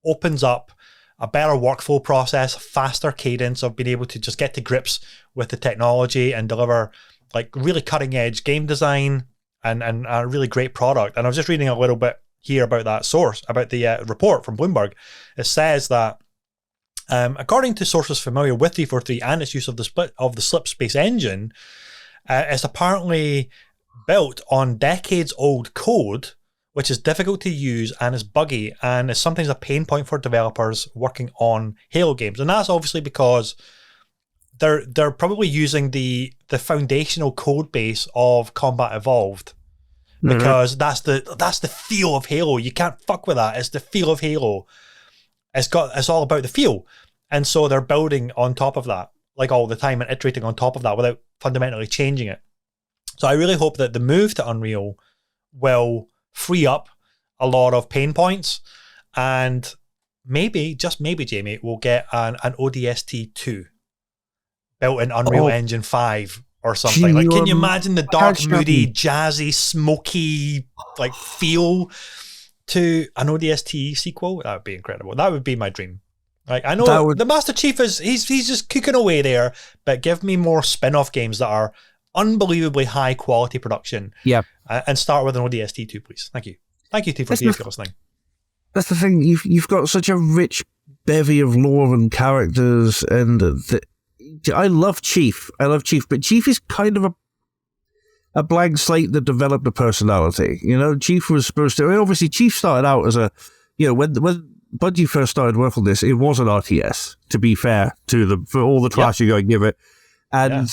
opens up a better workflow process, faster cadence of being able to just get to grips with the technology and deliver like really cutting edge game design and a really great product. And I was just reading a little bit here about that source, about the report from Bloomberg. It says that according to sources familiar with 343 and its use of the Slipspace engine, it's apparently built on decades-old code, which is difficult to use and is buggy, and is sometimes a pain point for developers working on Halo games. And that's obviously because they're probably using the foundational code base of Combat Evolved, because that's the feel of Halo. You can't fuck with that. It's the feel of Halo. It's all about the feel. And so they're building on top of that, like all the time, and iterating on top of that without fundamentally changing it. So I really hope that the move to Unreal will free up a lot of pain points and maybe, just maybe, Jamie, we'll get an ODST 2 built in Unreal Engine 5 or something. Like, can you imagine the dark, moody, jazzy, smoky like feel to an ODST sequel? That would be incredible. That would be my dream. Like, I know the Master Chief he's just cooking away there, but give me more spin-off games that are unbelievably high quality production. Yeah. And start with an ODST 2, please. Thank you. Thank you, T4T, if you're listening. That's the thing. You've got such a rich bevy of lore and characters, and I love Chief. But Chief is kind of a blank slate that developed a personality. You know, Chief was supposed to. I mean, obviously, Chief started out as a, you know, when Bungie first started working on this, it was an RTS. To be fair to them, for all the trash you got to give it, and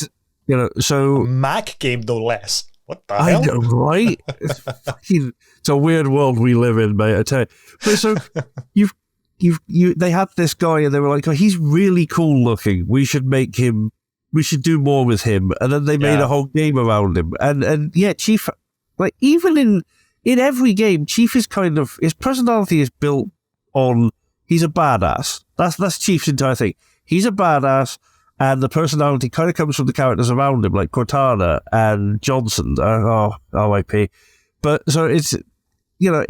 you know, so a Mac game no less. What the hell? I know, right? It's a weird world we live in, mate. I tell you. But so they had this guy, and they were like, "Oh, he's really cool looking. We should do more with him." And then they made a whole game around him. And yeah, Chief, like even in every game, Chief is kind of, his personality is built on, he's a badass. That's Chief's entire thing. He's a badass. And the personality kind of comes from the characters around him, like Cortana and Johnson. R.I.P. But so it's, you know,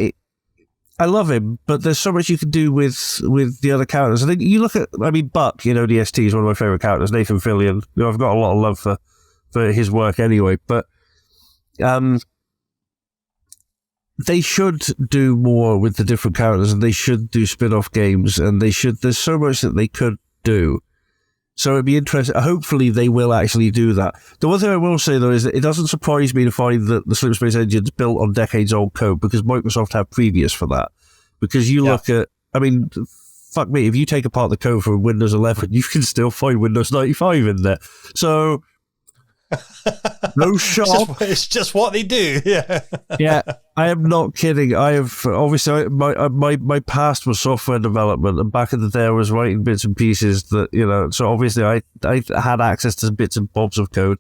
I love him, but there's so much you can do with the other characters. I think you look at, I mean, Buck, you know, DST is one of my favorite characters. Nathan Fillion. You know, I've got a lot of love for his work anyway. But they should do more with the different characters, and they should do spin-off games, and there's so much that they could do. So it'd be interesting. Hopefully they will actually do that. The one thing I will say, though, is that it doesn't surprise me to find that the Slipspace engine's built on decades-old code, because Microsoft had previous for that. Because you look at, I mean, fuck me, if you take apart the code for Windows 11, you can still find Windows 95 in there. So, no shock. It's just what they do. Yeah. Yeah, I am not kidding. I have, obviously, my past was software development, and back in the day I was writing bits and pieces that, you know, so obviously I had access to bits and bobs of code.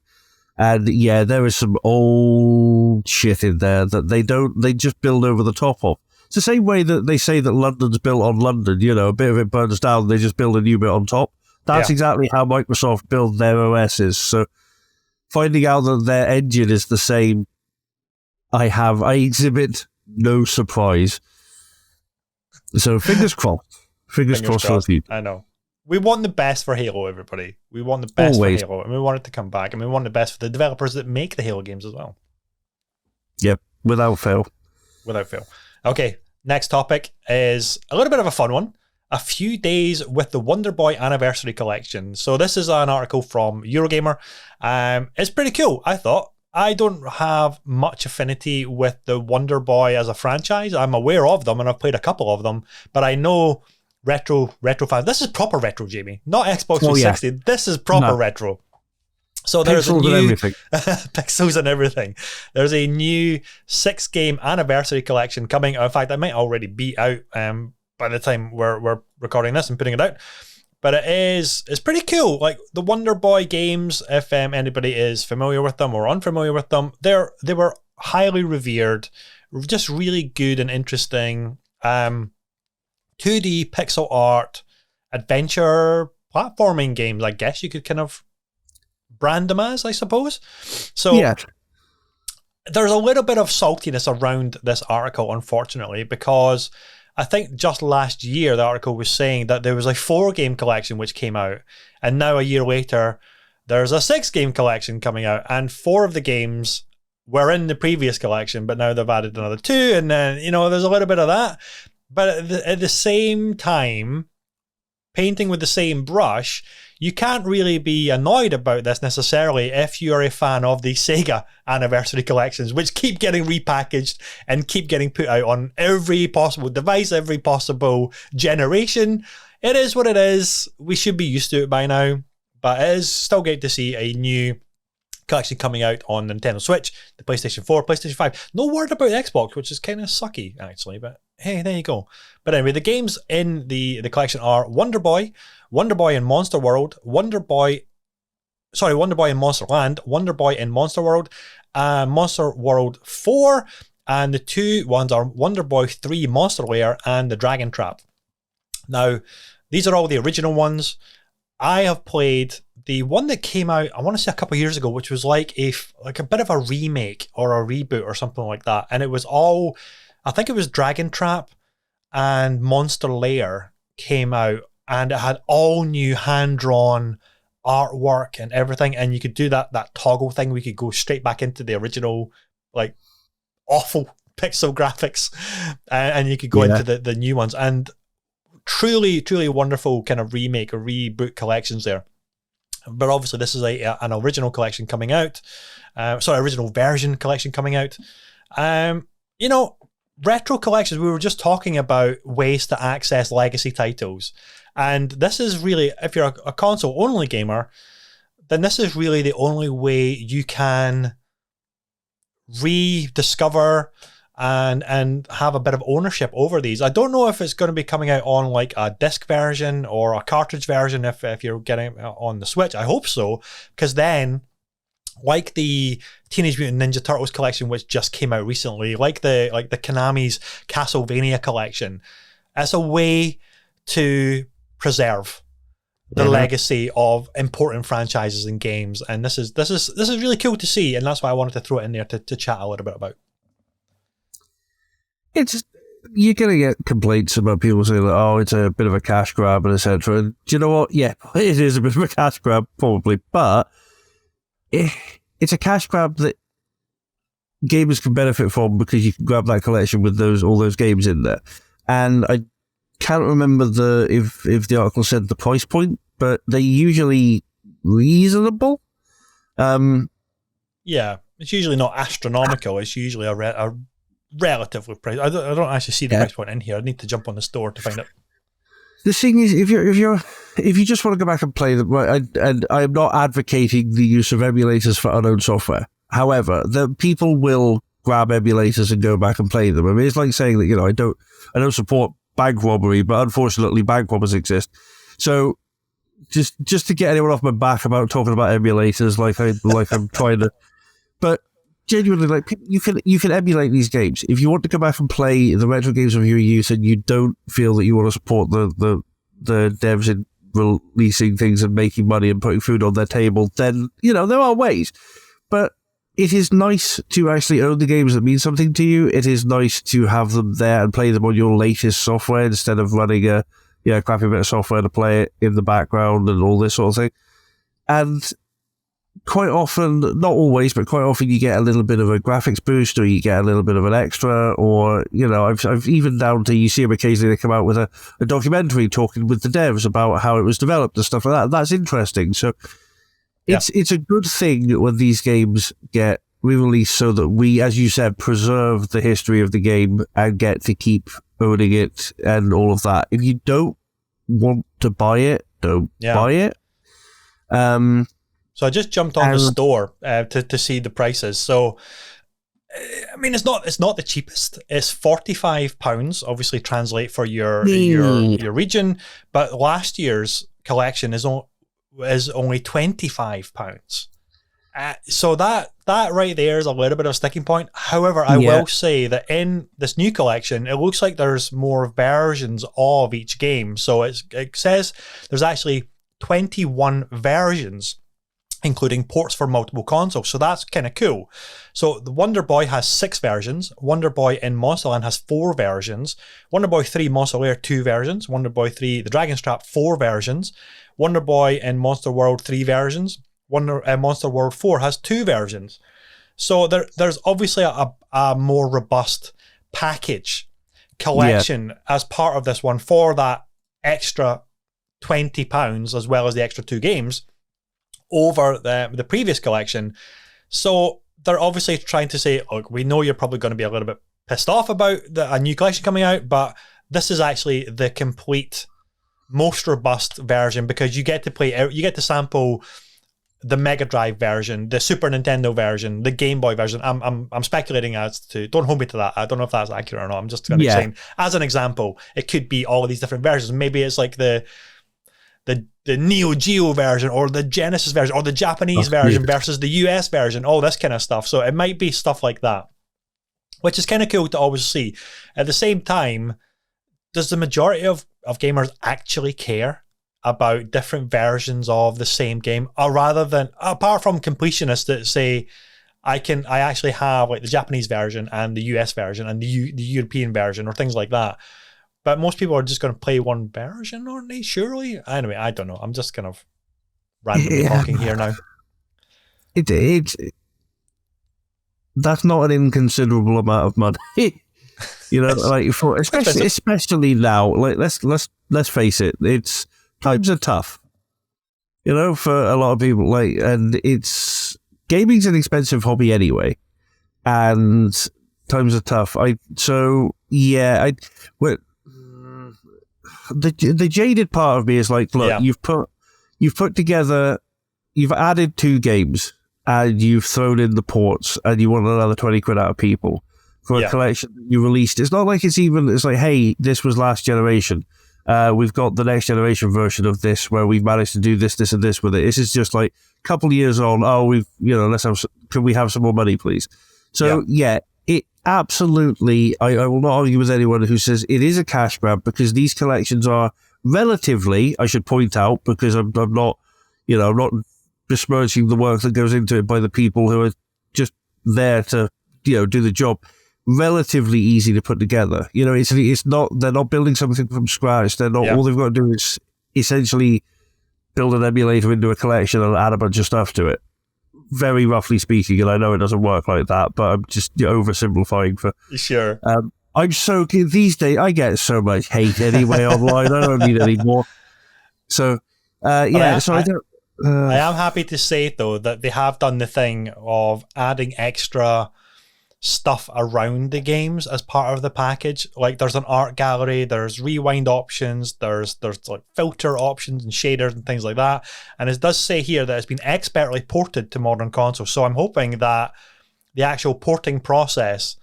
And yeah, there is some old shit in there that they just build over the top of. It's the same way that they say that London's built on London, you know, a bit of it burns down, they just build a new bit on top. That's exactly how Microsoft build their OSs. So finding out that their engine is the same, I exhibit no surprise. So fingers crossed. Fingers crossed for you. I know. We want the best for Halo, everybody. We want the best for Halo, and we want it to come back, and we want the best for the developers that make the Halo games as well. Yep, without fail. Without fail. Okay, next topic is a little bit of a fun one. A few days with the Wonderboy Anniversary Collection. So this is an article from Eurogamer. It's pretty cool, I thought. I don't have much affinity with the Wonderboy as a franchise. I'm aware of them, and I've played a couple of them, but I know retro fans. This is proper retro, Jamie. Not Xbox 360. Yeah. This is proper retro. So there's pixels a new and everything. Pixels and everything. There's a new 6-game anniversary collection coming. In fact, it might already be out by the time we're recording this and putting it out. But it's pretty cool. Like the Wonderboy games, if anybody is familiar with them or unfamiliar with them, they were highly revered, just really good and interesting 2D pixel art adventure platforming games, I guess you could kind of brand them as, I suppose. So yeah. There's a little bit of saltiness around this article, unfortunately, because I think just last year the article was saying that there was a 4-game collection which came out, and now a year later there's a 6-game collection coming out, and 4 of the games were in the previous collection, but now they've added another 2, and then, you know, there's a little bit of that. But at the same time, painting with the same brush, you can't really be annoyed about this necessarily if you're a fan of the Sega anniversary collections, which keep getting repackaged and keep getting put out on every possible device, every possible generation. It is what it is. We should be used to it by now, but it is still great to see a new collection coming out on Nintendo Switch, the PlayStation 4, PlayStation 5. No word about Xbox, which is kind of sucky, actually, but hey, there you go. But anyway, the games in the collection are Wonderboy, Wonderboy in Monster World, Wonderboy in Monster Land, Wonderboy in Monster World, Monster World 4, and the 2 ones are Wonderboy 3 Monster Lair and the Dragon Trap. Now, these are all the original ones. I have played the one that came out, I want to say a couple of years ago, which was like a bit of a remake or a reboot or something like that. And it was all, I think it was Dragon Trap and Monster Lair came out, and it had all new hand-drawn artwork and everything. And you could do that toggle thing. We could go straight back into the original, like, awful pixel graphics, and you could go into the new ones. And truly wonderful kind of remake or reboot collections there. But obviously this is an original collection coming out. Original version collection coming out. Retro collections, we were just talking about ways to access legacy titles. And this is really, if you're a console-only gamer, then this is really the only way you can rediscover and have a bit of ownership over these. I don't know if it's going to be coming out on like a disc version or a cartridge version if you're getting it on the Switch. I hope so, because then, like the Teenage Mutant Ninja Turtles collection, which just came out recently, like the Konami's Castlevania collection, it's a way to preserve the legacy of important franchises and games. And this is really cool to see, and that's why I wanted to throw it in there to chat a little bit about. You're going to get complaints about people saying, oh, it's a bit of a cash grab and etc. And do you know what? Yeah, it is a bit of a cash grab, probably, but it's a cash grab that gamers can benefit from because you can grab that collection with all those games in there. And I can't remember if the article said the price point, but they're usually reasonable. Yeah, it's usually not astronomical. It's usually a relatively price. I don't actually see the price point in here. I need to jump on the store to find it. The thing is, if you just want to go back and play them, and I am not advocating the use of emulators for unowned software. However, the people will grab emulators and go back and play them. I mean, it's like saying that I don't support bank robbery, but unfortunately, bank robbers exist. So, just to get anyone off my back about talking about emulators, like I'm trying to, but. Genuinely, like, you can emulate these games. If you want to go back and play the retro games of your youth and you don't feel that you want to support the devs in releasing things and making money and putting food on their table, then, there are ways. But it is nice to actually own the games that mean something to you. It is nice to have them there and play them on your latest software instead of running a crappy bit of software to play it in the background and all this sort of thing. And quite often, not always, but quite often you get a little bit of a graphics boost, or you get a little bit of an extra, or, I've even down to, you see them occasionally, they come out with a documentary talking with the devs about how it was developed and stuff like that. That's interesting. So it's a good thing when these games get re-released so that we, as you said, preserve the history of the game and get to keep owning it and all of that. If you don't want to buy it, don't buy it. So I just jumped on the store to see the prices. So, I mean, it's not the cheapest. It's £45, obviously translate for your region. But last year's collection is only £25. So that right there is a little bit of a sticking point. However, I will say that in this new collection, it looks like there's more versions of each game. So it says there's actually 21 versions, including ports for multiple consoles. So that's kind of cool. So the Wonderboy has 6 versions. Wonderboy in Monsterland has 4 versions. Wonderboy 3 Monster Lair 2 versions. Wonderboy 3 The Dragon's Trap 4 versions. Wonderboy in Monster World 3 versions. Monster World 4 has 2 versions. So there's obviously a more robust package collection as part of this one for that extra £20 as well as the extra 2 games over the previous collection. So they're obviously trying to say, look, we know you're probably going to be a little bit pissed off about a new collection coming out, but this is actually the complete, most robust version, because you get to sample the Mega Drive version, the Super Nintendo version, the Game Boy version. I'm speculating as to, don't hold me to that. I don't know if that's accurate or not. I'm just going to say, as an example, it could be all of these different versions. Maybe it's like the Neo Geo version, or the Genesis version, or the Japanese version versus the US version, all this kind of stuff. So it might be stuff like that, which is kind of cool to always see. At the same time, does the majority of of gamers actually care about different versions of the same game, or rather than, apart from completionists that say, I actually have like the Japanese version and the US version and the European version or things like that. But most people are just going to play one version, aren't they? Surely. Anyway, I don't know. I'm just kind of randomly talking here now. That's not an inconsiderable amount of money. Like for especially now. Like let's face it. It's times are tough. For a lot of people. Like, and gaming's an expensive hobby anyway, and times are tough. The jaded part of me is like, look, you've put together, you've added 2 games, and you've thrown in the ports, and you want another 20 quid out of people for a collection that you released. It's not like it's like, hey, this was last generation. We've got the next generation version of this where we've managed to do this, this, and this with it. This is just like a couple of years on. Oh, can we have some more money, please? So it absolutely. I will not argue with anyone who says it is a cash grab, because these collections are relatively. I should point out, because I'm not, I'm not besmirching the work that goes into it by the people who are just there to, do the job. Relatively easy to put together. It's not, they're not building something from scratch. They're not, all they've got to do is essentially build an emulator into a collection and add a bunch of stuff to it. Very roughly speaking, and I know it doesn't work like that, but I'm just oversimplifying for sure. I'm so, these days I get so much hate anyway online. I don't need any more. So I don't. I am happy to say though that they have done the thing of adding extra stuff around the games as part of the package. Like there's an art gallery, there's rewind options, there's like filter options and shaders and things like that. And it does say here that it's been expertly ported to modern consoles. So I'm hoping that the actual porting process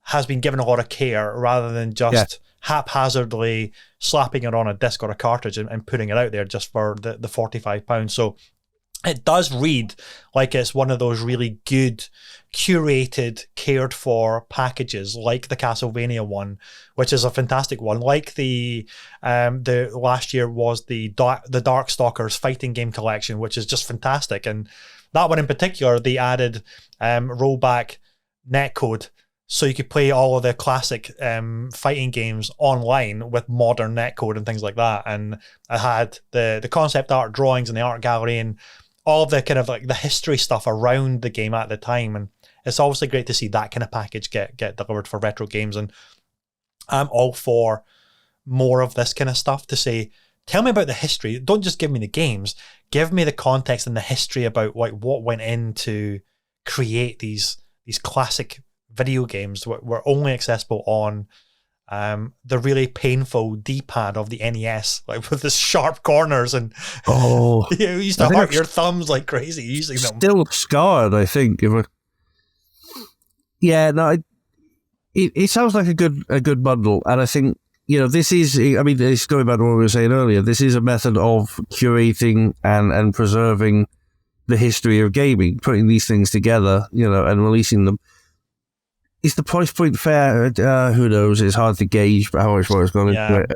has been given a lot of care rather than just haphazardly slapping it on a disc or a cartridge and putting it out there just for the £45. So it does read like it's one of those really good, curated, cared for packages, like the Castlevania one, which is a fantastic one. Like the last year was the Darkstalkers fighting game collection, which is just fantastic. And that one in particular, they added rollback netcode, so you could play all of the classic fighting games online with modern netcode and things like that. And I had the concept art drawings in the art gallery and all of the kind of like the history stuff around the game at the time. And it's obviously great to see that kind of package get delivered for retro games. And I'm all for more of this kind of stuff, to say, tell me about the history. Don't just give me the games. Give me the context and the history about like what went into create these classic video games that were only accessible on the really painful D-pad of the NES, like with the sharp corners, and you used to hurt your thumbs like crazy using them. Still scarred, I think. It sounds like a good bundle, and I think this is. I mean, it's going back to what we were saying earlier. This is a method of curating and preserving the history of gaming, putting these things together, and releasing them. Is the price point fair? Who knows? It's hard to gauge how much more it's going into it.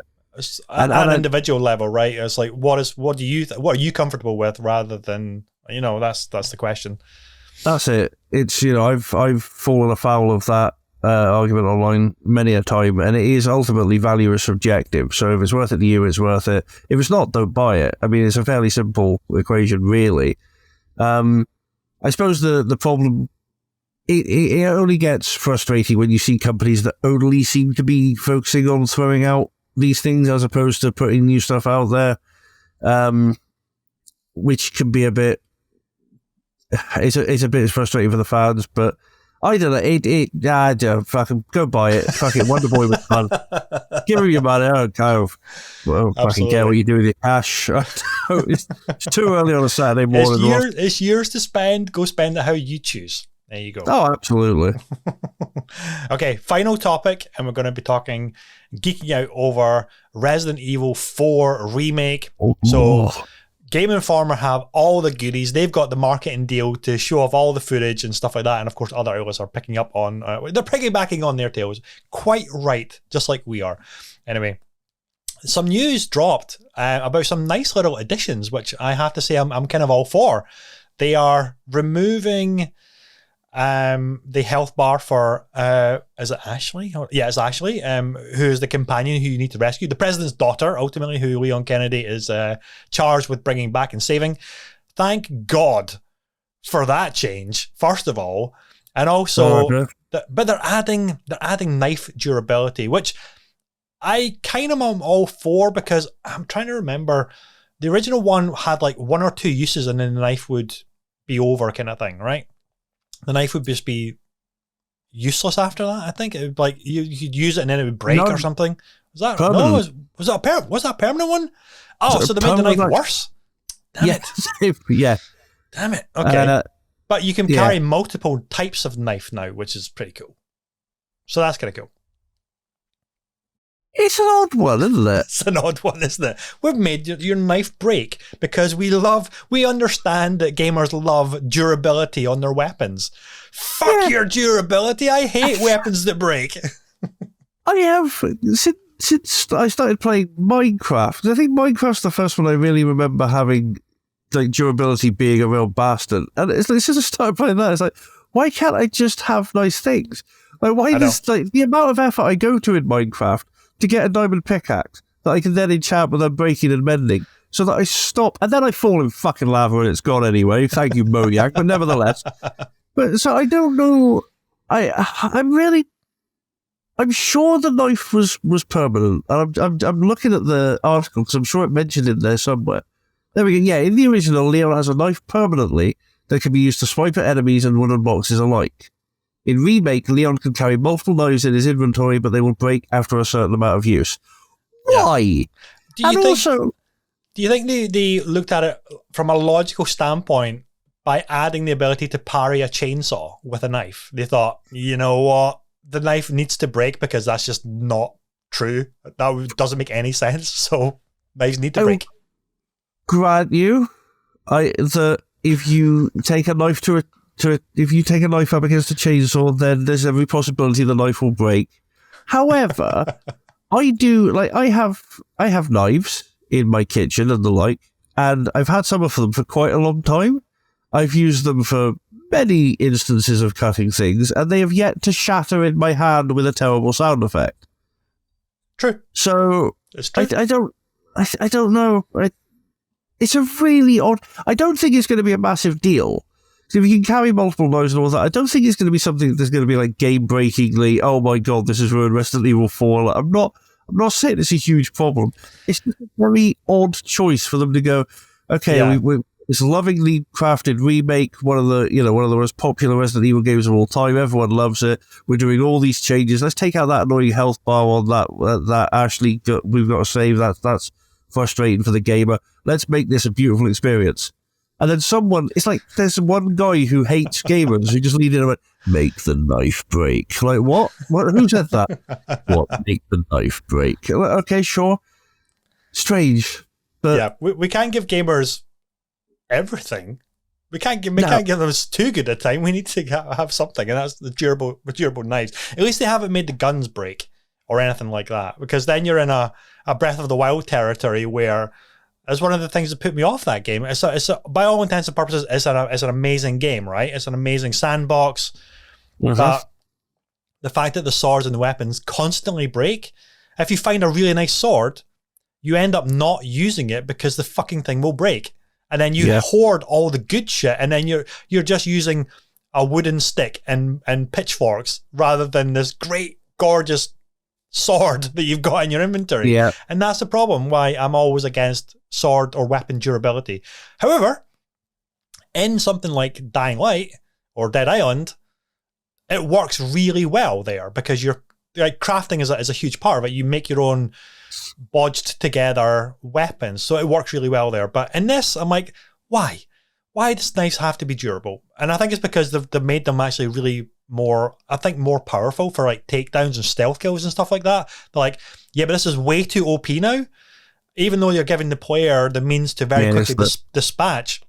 At an individual level, right? It's like, what are you comfortable with, rather than, that's the question. That's it. It's, I've fallen afoul of that argument online many a time, and it is ultimately value is subjective. So if it's worth it to you, it's worth it. If it's not, don't buy it. I mean, it's a fairly simple equation, really. I suppose the problem. It only gets frustrating when you see companies that only seem to be focusing on throwing out these things as opposed to putting new stuff out there, which can be a bit. It's a bit frustrating for the fans, but I don't know. Fucking go buy it. Fucking Wonderboy was fun. Give him your money. I don't care. Well, fucking care what you do with your cash. It's too early on a Saturday morning. It's yours to spend. Go spend it how you choose. There you go. Oh, absolutely. Okay, final topic, and we're going to be geeking out over Resident Evil 4 Remake. So Game Informer have all the goodies. They've got the marketing deal to show off all the footage and stuff like that. And of course, other outlets are picking up on, they're piggybacking on their tails. Quite right, just like we are. Anyway, some news dropped about some nice little additions, which I have to say I'm kind of all for. They are removing the health bar for is it Ashley? Yeah, it's Ashley, who's the companion who you need to rescue, the president's daughter, ultimately, who Leon Kennedy is charged with bringing back and saving. Thank God for that change, first of all, and also, but they're adding knife durability, which I kind of am all for, because I'm trying to remember, the original one had like 1 or 2 uses and then the knife would be over, kind of thing, right? The knife would just be useless after that. I think it would, like, you'd use it and then it would break or something. Was that permanent. No? Was that a permanent one? Oh, so they made the knife worse. Damn it! Yeah. Damn it. Okay, but you can carry multiple types of knife now, which is pretty cool. So that's kind of cool. It's an odd one, isn't it? It's an odd one, isn't it? We've made your knife break because we understand that gamers love durability on their weapons. Fuck your durability. I hate weapons that break. I have, since I started playing Minecraft, I think Minecraft's the first one I really remember having, like, durability being a real bastard. And it's like, since I started playing that, it's like, why can't I just have nice things? Like, why does, like, the amount of effort I go to in Minecraft to get a diamond pickaxe that I can then enchant without breaking and mending, so that I stop, and then I fall in fucking lava and it's gone anyway. Thank you, Moniac, but nevertheless. But so I don't know. I'm sure the knife was permanent. And I'm looking at the article because I'm sure it mentioned it there somewhere. There we go. Yeah, in the original, Leon has a knife permanently that can be used to swipe at enemies and wooden boxes alike. In Remake, Leon can carry multiple knives in his inventory, but they will break after a certain amount of use. Why? Do you think they looked at it from a logical standpoint by adding the ability to parry a chainsaw with a knife? They thought, you know what? The knife needs to break because that's just not true. That doesn't make any sense. So knives need to break. Grant you, if you take a knife if you take a knife up against a chainsaw, then there's every possibility the knife will break. However, I have knives in my kitchen and the like, and I've had some of them for quite a long time. I've used them for many instances of cutting things, and they have yet to shatter in my hand with a terrible sound effect. True. So it's true. I don't know. It's a really odd. I don't think it's going to be a massive deal. So if you can carry multiple knives and all that, I don't think it's going to be something that's going to be like game-breakingly, oh my god, this has ruined Resident Evil 4. I'm not saying it's a huge problem. It's just a very odd choice for them to go, okay, we this lovingly crafted remake, one of the most popular Resident Evil games of all time. Everyone loves it. We're doing all these changes. Let's take out that annoying health bar on that Ashley we've got to save. That's frustrating for the gamer. Let's make this a beautiful experience. And then it's like, there's one guy who hates gamers who just leaned in and went, make the knife break. Like, what? Who said that? What? Make the knife break. Okay, sure. Strange. But yeah, we can't give gamers everything. We can't give them too good a time. We need to have something, and that's the durable knives. At least they haven't made the guns break or anything like that, because then you're in a Breath of the Wild territory where, as one of the things that put me off that game, it's by all intents and purposes, it's an amazing game, right? It's an amazing sandbox, but the fact that the swords and the weapons constantly break, if you find a really nice sword, you end up not using it because the fucking thing will break. And then you hoard all the good shit, and then you're just using a wooden stick and pitchforks rather than this great, gorgeous sword that you've got in your inventory. Yeah. And that's the problem why I'm always against sword or weapon durability. However, in something like Dying Light or Dead Island, it works really well there because you're like, crafting is a huge part of it. You make your own bodged together weapons, so it works really well there. But in this, I'm like, why does knives have to be durable? And I think it's because they've made them actually really more powerful for like takedowns and stealth kills and stuff like that. They're like, yeah, but this is way too OP now. Even though you're giving the player the means to very quickly dispatch,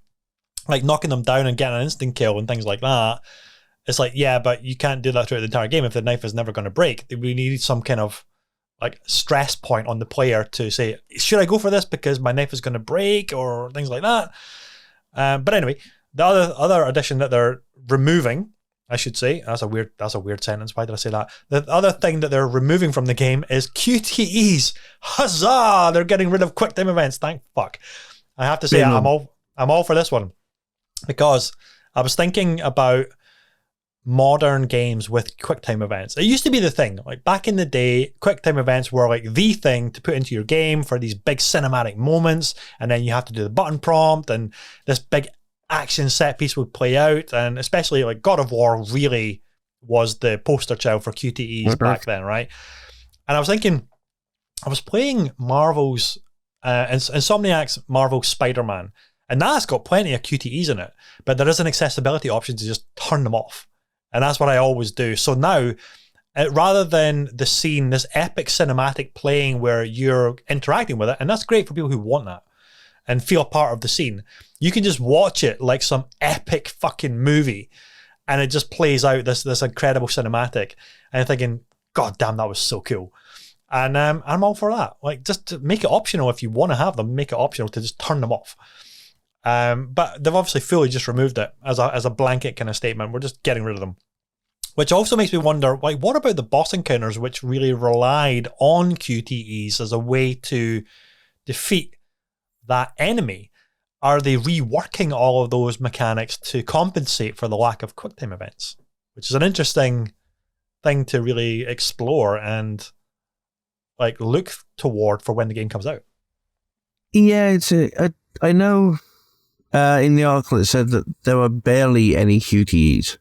like knocking them down and getting an instant kill and things like that. It's like, yeah, but you can't do that throughout the entire game if the knife is never going to break. We need some kind of like stress point on the player to say, should I go for this because my knife is going to break or things like that. But anyway, the other addition that they're removing, I should say, that's a weird sentence. Why did I say that? The other thing that they're removing from the game is QTEs. Huzzah! They're getting rid of quick time events. Thank fuck. I have to say, I'm all for this one, because I was thinking about modern games with QuickTime events. It used to be the thing. Like back in the day, QuickTime events were like the thing to put into your game for these big cinematic moments, and then you have to do the button prompt, and this big action set piece would play out. And especially like God of War really was the poster child for QTEs back then, right? And I was thinking, I was playing Marvel's Insomniac's Marvel Spider-Man, and that's got plenty of QTEs in it, but there is an accessibility option to just turn them off. And that's what I always do. So now, rather than the scene, this epic cinematic playing where you're interacting with it, and that's great for people who want that and feel part of the scene, you can just watch it like some epic fucking movie, and it just plays out this incredible cinematic. And I'm thinking, God damn, that was so cool. And I'm all for that. Like, just to make it optional if you want to have them, make it optional to just turn them off. But they've obviously fully just removed it as a blanket kind of statement. We're just getting rid of them. Which also makes me wonder, like, what about the boss encounters, which really relied on QTEs as a way to defeat that enemy? Are they reworking all of those mechanics to compensate for the lack of QuickTime events? Which is an interesting thing to really explore and like look toward for when the game comes out. Yeah, I know in the article it said that there are barely any QTEs.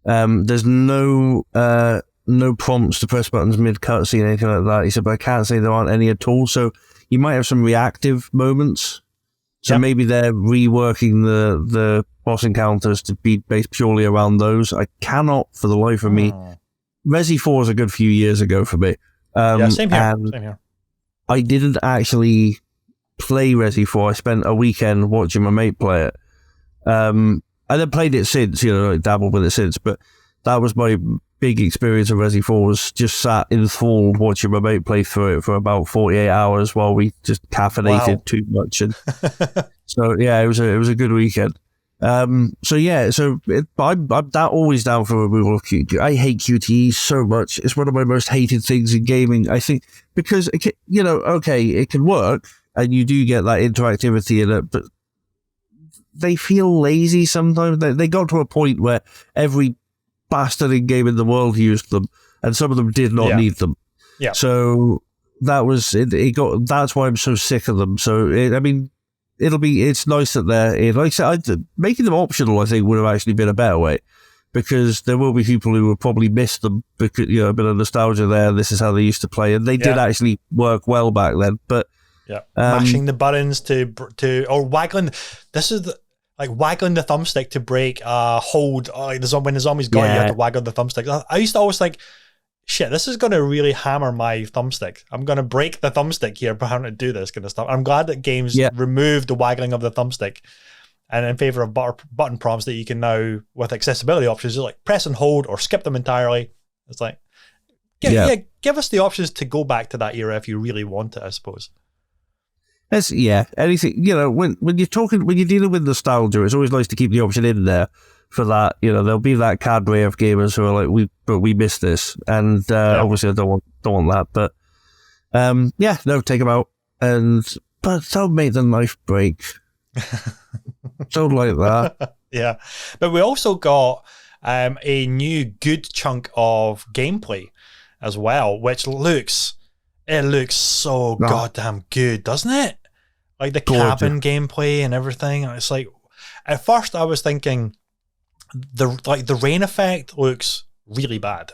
There's no prompts to press buttons mid cutscene, anything like that. He said, but I can't say there aren't any at all. So you might have some reactive moments. So maybe they're reworking the boss encounters to be based purely around those. I cannot, for the life of me. Resi 4 was a good few years ago for me. Same here. I didn't actually play Resi 4. I spent a weekend watching my mate play it. I then played it since, like dabbled with it since, but that was my big experience of Resi 4, was just sat enthralled watching my mate play through it for about 48 hours while we just caffeinated too much. And so, yeah, it was a good weekend. I'm always down for removal of QTE. I hate QTE so much. It's one of my most hated things in gaming, I think, because, it can work, and you do get that interactivity in it, but they feel lazy sometimes. They got to a point where every bastard in game in the world used them, and some of them did not need them. Yeah. So that was it. That's why I'm so sick of them. So it's nice that they're, like I said, making them optional, I think, would have actually been a better way, because there will be people who will probably miss them because, a bit of nostalgia there. This is how they used to play, and they did actually work well back then. But mashing the buttons or waggling. This is waggling the thumbstick to break hold. When the zombies got you, you had to waggle the thumbstick. I used to always think, shit, this is going to really hammer my thumbstick. I'm going to break the thumbstick here by having to do this kind of stuff. I'm glad that games removed the waggling of the thumbstick and in favor of button prompts that you can now, with accessibility options, just like press and hold or skip them entirely. It's like, give us the options to go back to that era if you really want it, I suppose. Anything, when you're dealing with nostalgia, it's always nice to keep the option in there for that. There'll be that cadre of gamers who are like, we missed this, and obviously I don't want that, but take them out, but don't make the knife break. Don't like that. Yeah, but we also got a new good chunk of gameplay as well, which looks so goddamn good, doesn't it? Like the cabin gameplay and everything. It's like, at first I was thinking the rain effect looks really bad.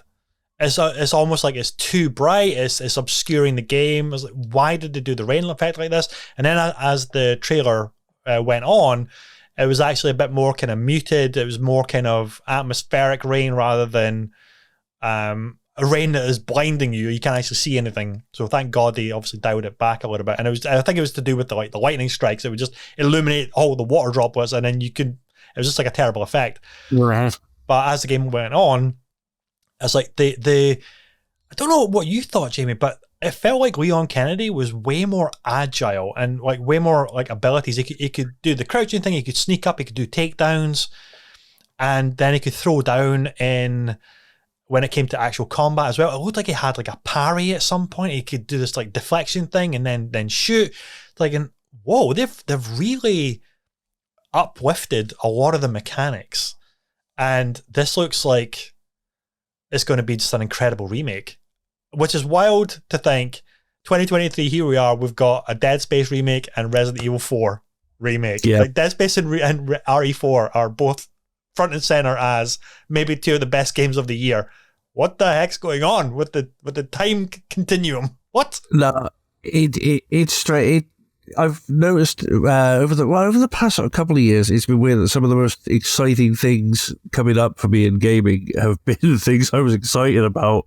It's almost like it's too bright. It's obscuring the game. It's like, why did they do the rain effect like this? And then as the trailer went on, it was actually a bit more kind of muted. It was more kind of atmospheric rain rather than a rain that is blinding you. You can't actually see anything. So thank God they obviously dialed it back a little bit. And I think it was to do with the lightning strikes. It would just illuminate all the water droplets, and then it was just like a terrible effect. Right. But as the game went on, it's like I don't know what you thought, Jamie, but it felt like Leon Kennedy was way more agile and like way more like abilities. He could do the crouching thing, he could sneak up, he could do takedowns, and then he could throw down in when it came to actual combat as well. It looked like he had like a parry at some point. He could do this like deflection thing and then shoot. Like, and whoa, they've really uplifted a lot of the mechanics. And this looks like it's going to be just an incredible remake, which is wild to think. 2023, here we are. We've got a Dead Space remake and Resident Evil 4 remake. Yeah. Like Dead Space and RE4 are both front and center as maybe two of the best games of the year. What the heck's going on with the time continuum? What? No, it's straight. I've noticed over the past couple of years, it's been weird that some of the most exciting things coming up for me in gaming have been things I was excited about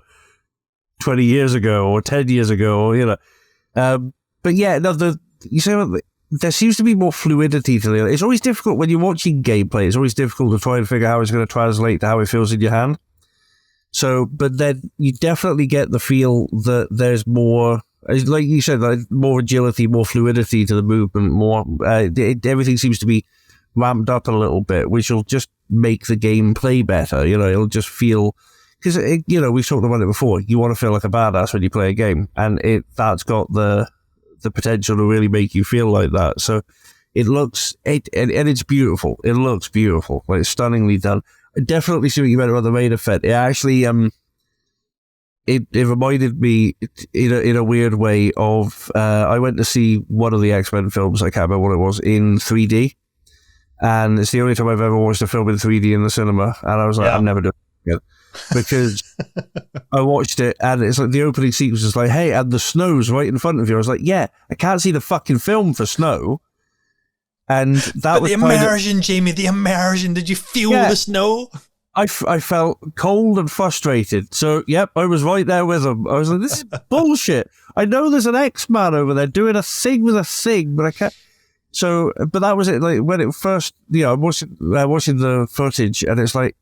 20 years ago or 10 years ago, or, you know. But yeah, no, you say there seems to be more fluidity to it. It's always difficult when you're watching gameplay. It's always difficult to try and figure out how it's going to translate to how it feels in your hand. So, but then you definitely get the feel that there's more. Like you said, like more agility, more fluidity to the movement, more everything seems to be ramped up a little bit, which will just make the game play better. You know, it'll just feel, because you know, we've talked about it before. You want to feel like a badass when you play a game, and that's got the potential to really make you feel like that. So it looks and it's beautiful. It looks beautiful, like stunningly done. I definitely see what you meant about the rain effect. It actually It reminded me in a weird way of I went to see one of the X-Men films, I can't remember what it was, in 3D, and it's the only time I've ever watched a film in 3D in the cinema, and I was like, I'm never doing it again, because I watched it and it's like the opening sequence is like, hey, and the snow's right in front of you. I was like, yeah, I can't see the fucking film for snow. And that but was the immersion, Jamie, the immersion. Did you feel the snow? I felt cold and frustrated. So, yep, I was right there with him. I was like, this is bullshit. I know there's an X-Man over there doing a thing with a thing, but I can't. So, but that was it. Like, when it first, you know, I'm watching the footage, and it's like,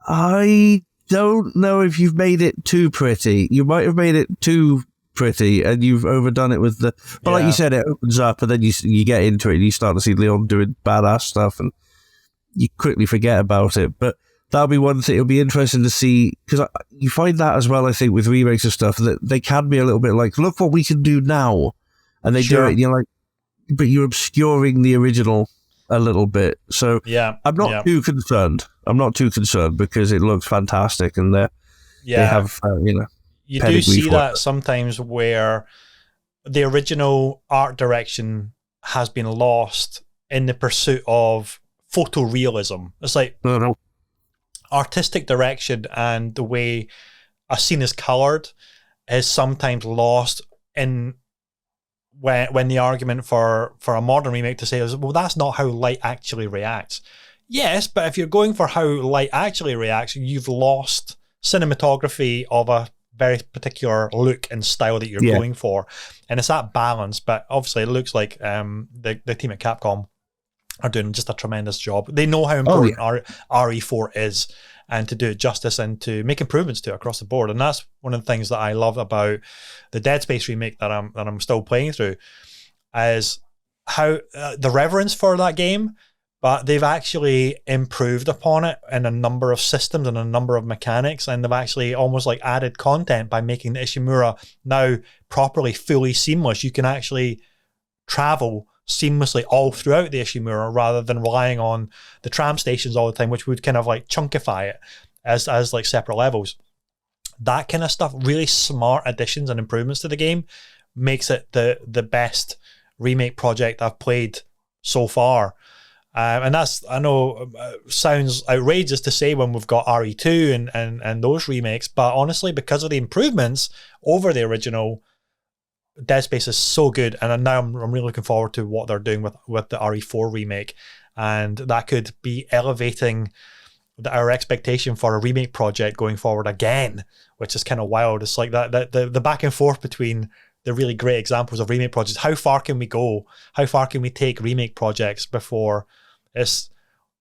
I don't know if you've made it too pretty. You might have made it too pretty, and you've overdone it with the. But like you said, it opens up, and then you get into it, and you start to see Leon doing badass stuff, and you quickly forget about it. But that'll be one thing. It'll be interesting to see, because you find that as well, I think, with remakes and stuff, that they can be a little bit like, look what we can do now. And they do it, and you're like, but you're obscuring the original a little bit. So I'm not too concerned. I'm not too concerned because it looks fantastic, and they have, you do see that sometimes where the original art direction has been lost in the pursuit of photorealism. It's like, artistic direction and the way a scene is colored is sometimes lost in when the argument for a modern remake to say is, well, that's not how light actually reacts. Yes, but if you're going for how light actually reacts, you've lost cinematography of a very particular look and style that you're going for, and it's that balance. But obviously it looks like the team at Capcom are doing just a tremendous job. They know how important RE4 is, and to do it justice and to make improvements to it across the board. And that's one of the things that I love about the Dead Space remake that I'm still playing through, is how the reverence for that game, but they've actually improved upon it in a number of systems and a number of mechanics, and they've actually almost like added content by making the Ishimura now properly, fully seamless. You can actually travel seamlessly all throughout the Ishimura rather than relying on the tram stations all the time, which would kind of like chunkify it as like separate levels. That kind of stuff, really smart additions and improvements to the game, makes it the best remake project I've played so far. And that's, I know, sounds outrageous to say when we've got RE2 and those remakes, but honestly, because of the improvements over the original, Dead Space is so good, and now I'm really looking forward to what they're doing with the RE4 remake, and that could be elevating our expectation for a remake project going forward again, which is kind of wild. It's like that the back and forth between the really great examples of remake projects. How far can we go? How far can we take remake projects before it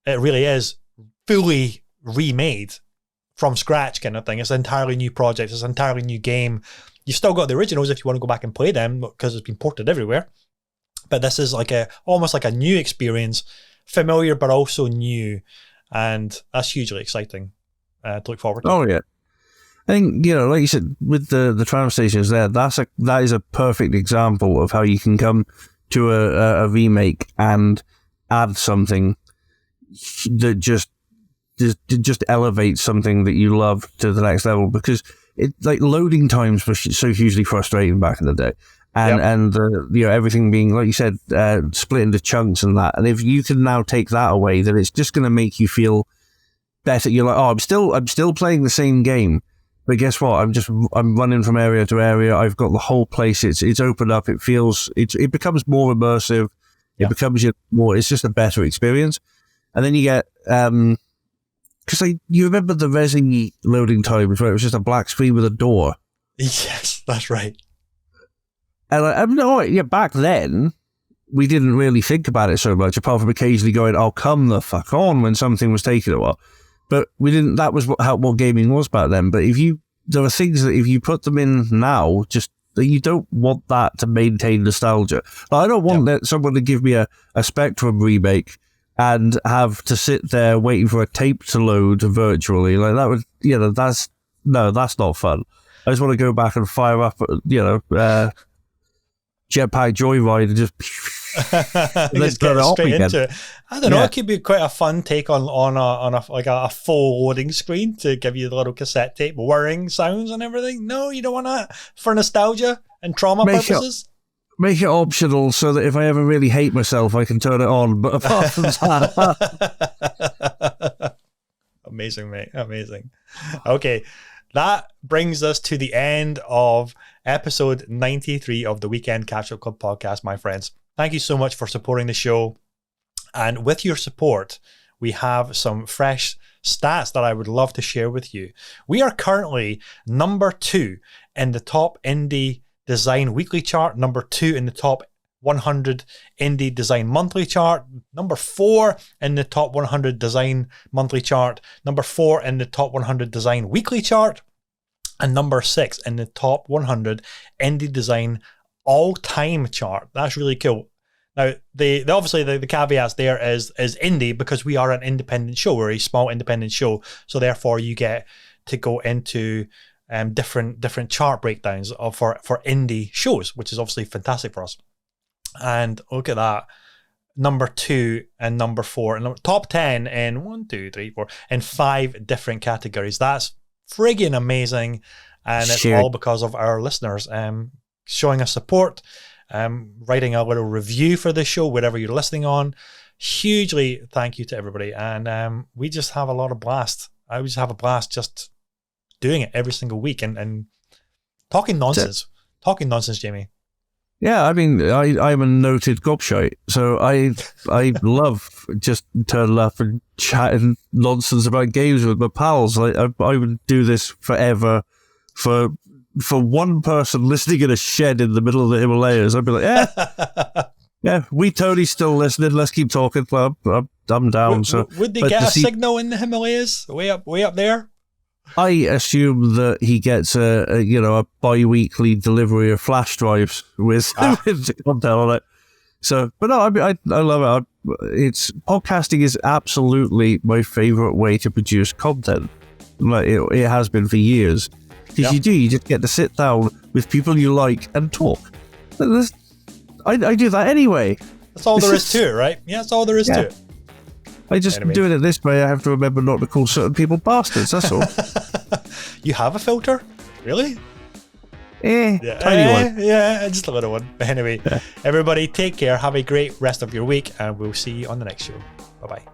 really is fully remade from scratch kind of thing? It's an entirely new project. It's an entirely new game. You've still got the originals if you want to go back and play them because it's been ported everywhere. But this is like almost like a new experience, familiar but also new, and that's hugely exciting to look forward to. Oh yeah, I think, like you said, with the tram stations there, that is a perfect example of how you can come to a remake and add something that just elevates something that you love to the next level, because loading times were so hugely frustrating back in the day. And everything being, like you said, split into chunks and that. And if you can now take that away, then it's just going to make you feel better. You're like, oh, I'm still playing the same game, but guess what? I'm running from area to area. I've got the whole place. It's opened up. It becomes more immersive. It becomes it's just a better experience. And then you get, because you remember the Resi loading times where it was just a black screen with a door. Yes, that's right. And back then, we didn't really think about it so much, apart from occasionally going, "Oh, come the fuck on," when something was taking a while. But we didn't. That was what gaming was back then. But there are things that if you put them in now, just you don't want that to maintain nostalgia. I don't want someone to give me a Spectrum remake and have to sit there waiting for a tape to load virtually. Like that would, that's not fun. I just want to go back and fire up, Jetpack Joyride and just let's get straight into it. I don't know. It could be quite a fun take on a full loading screen to give you the little cassette tape whirring sounds and everything. No, you don't want that for nostalgia and trauma purposes. Make it optional so that if I ever really hate myself, I can turn it on. But apart from that, amazing, mate, amazing. Okay. That brings us to the end of episode 93 of the Weekend Catch-Up Club podcast, my friends. Thank you so much for supporting the show. And with your support, we have some fresh stats that I would love to share with you. We are currently number 2 in the top indie design weekly chart, number 2 in the top 100 indie design monthly chart, number 4 in the top 100 design monthly chart, number 4 in the top 100 design weekly chart, and number 6 in the top 100 indie design all-time chart. That's really cool. Now, obviously the caveats there is indie, because we are an independent show. We're a small independent show, so therefore you get to go into different chart breakdowns for indie shows, which is obviously fantastic for us. And look at that, number 2 and number 4 and top 10 in 1, 2, 3, 4 in 5 different categories. That's friggin' amazing, and it's all because of our listeners showing us support, writing a little review for the show wherever you're listening on. Hugely thank you to everybody, and we just have a lot of blast. I just have a blast just doing it every single week and talking nonsense. Talking nonsense, Jamie. Yeah, I mean, I'm a noted gobshite, so I love just turning up and chatting nonsense about games with my pals. Like I would do this forever for one person listening in a shed in the middle of the Himalayas. I'd be like, yeah, Tony's still listening. Let's keep talking. I'm down. Would they get a signal in the Himalayas way up there? I assume that he gets a bi-weekly delivery of flash drives with content on it. So, but no, I love it. Podcasting is absolutely my favorite way to produce content. Like it has been for years. Because you just get to sit down with people you like and talk. I do that anyway. That's all there is to it, right? Yeah, that's all there is to it. I just doing it this way. I have to remember not to call certain people bastards. That's all. You have a filter? Really? Tiny one. Yeah, just a little one. But anyway, everybody take care. Have a great rest of your week, and we'll see you on the next show. Bye-bye.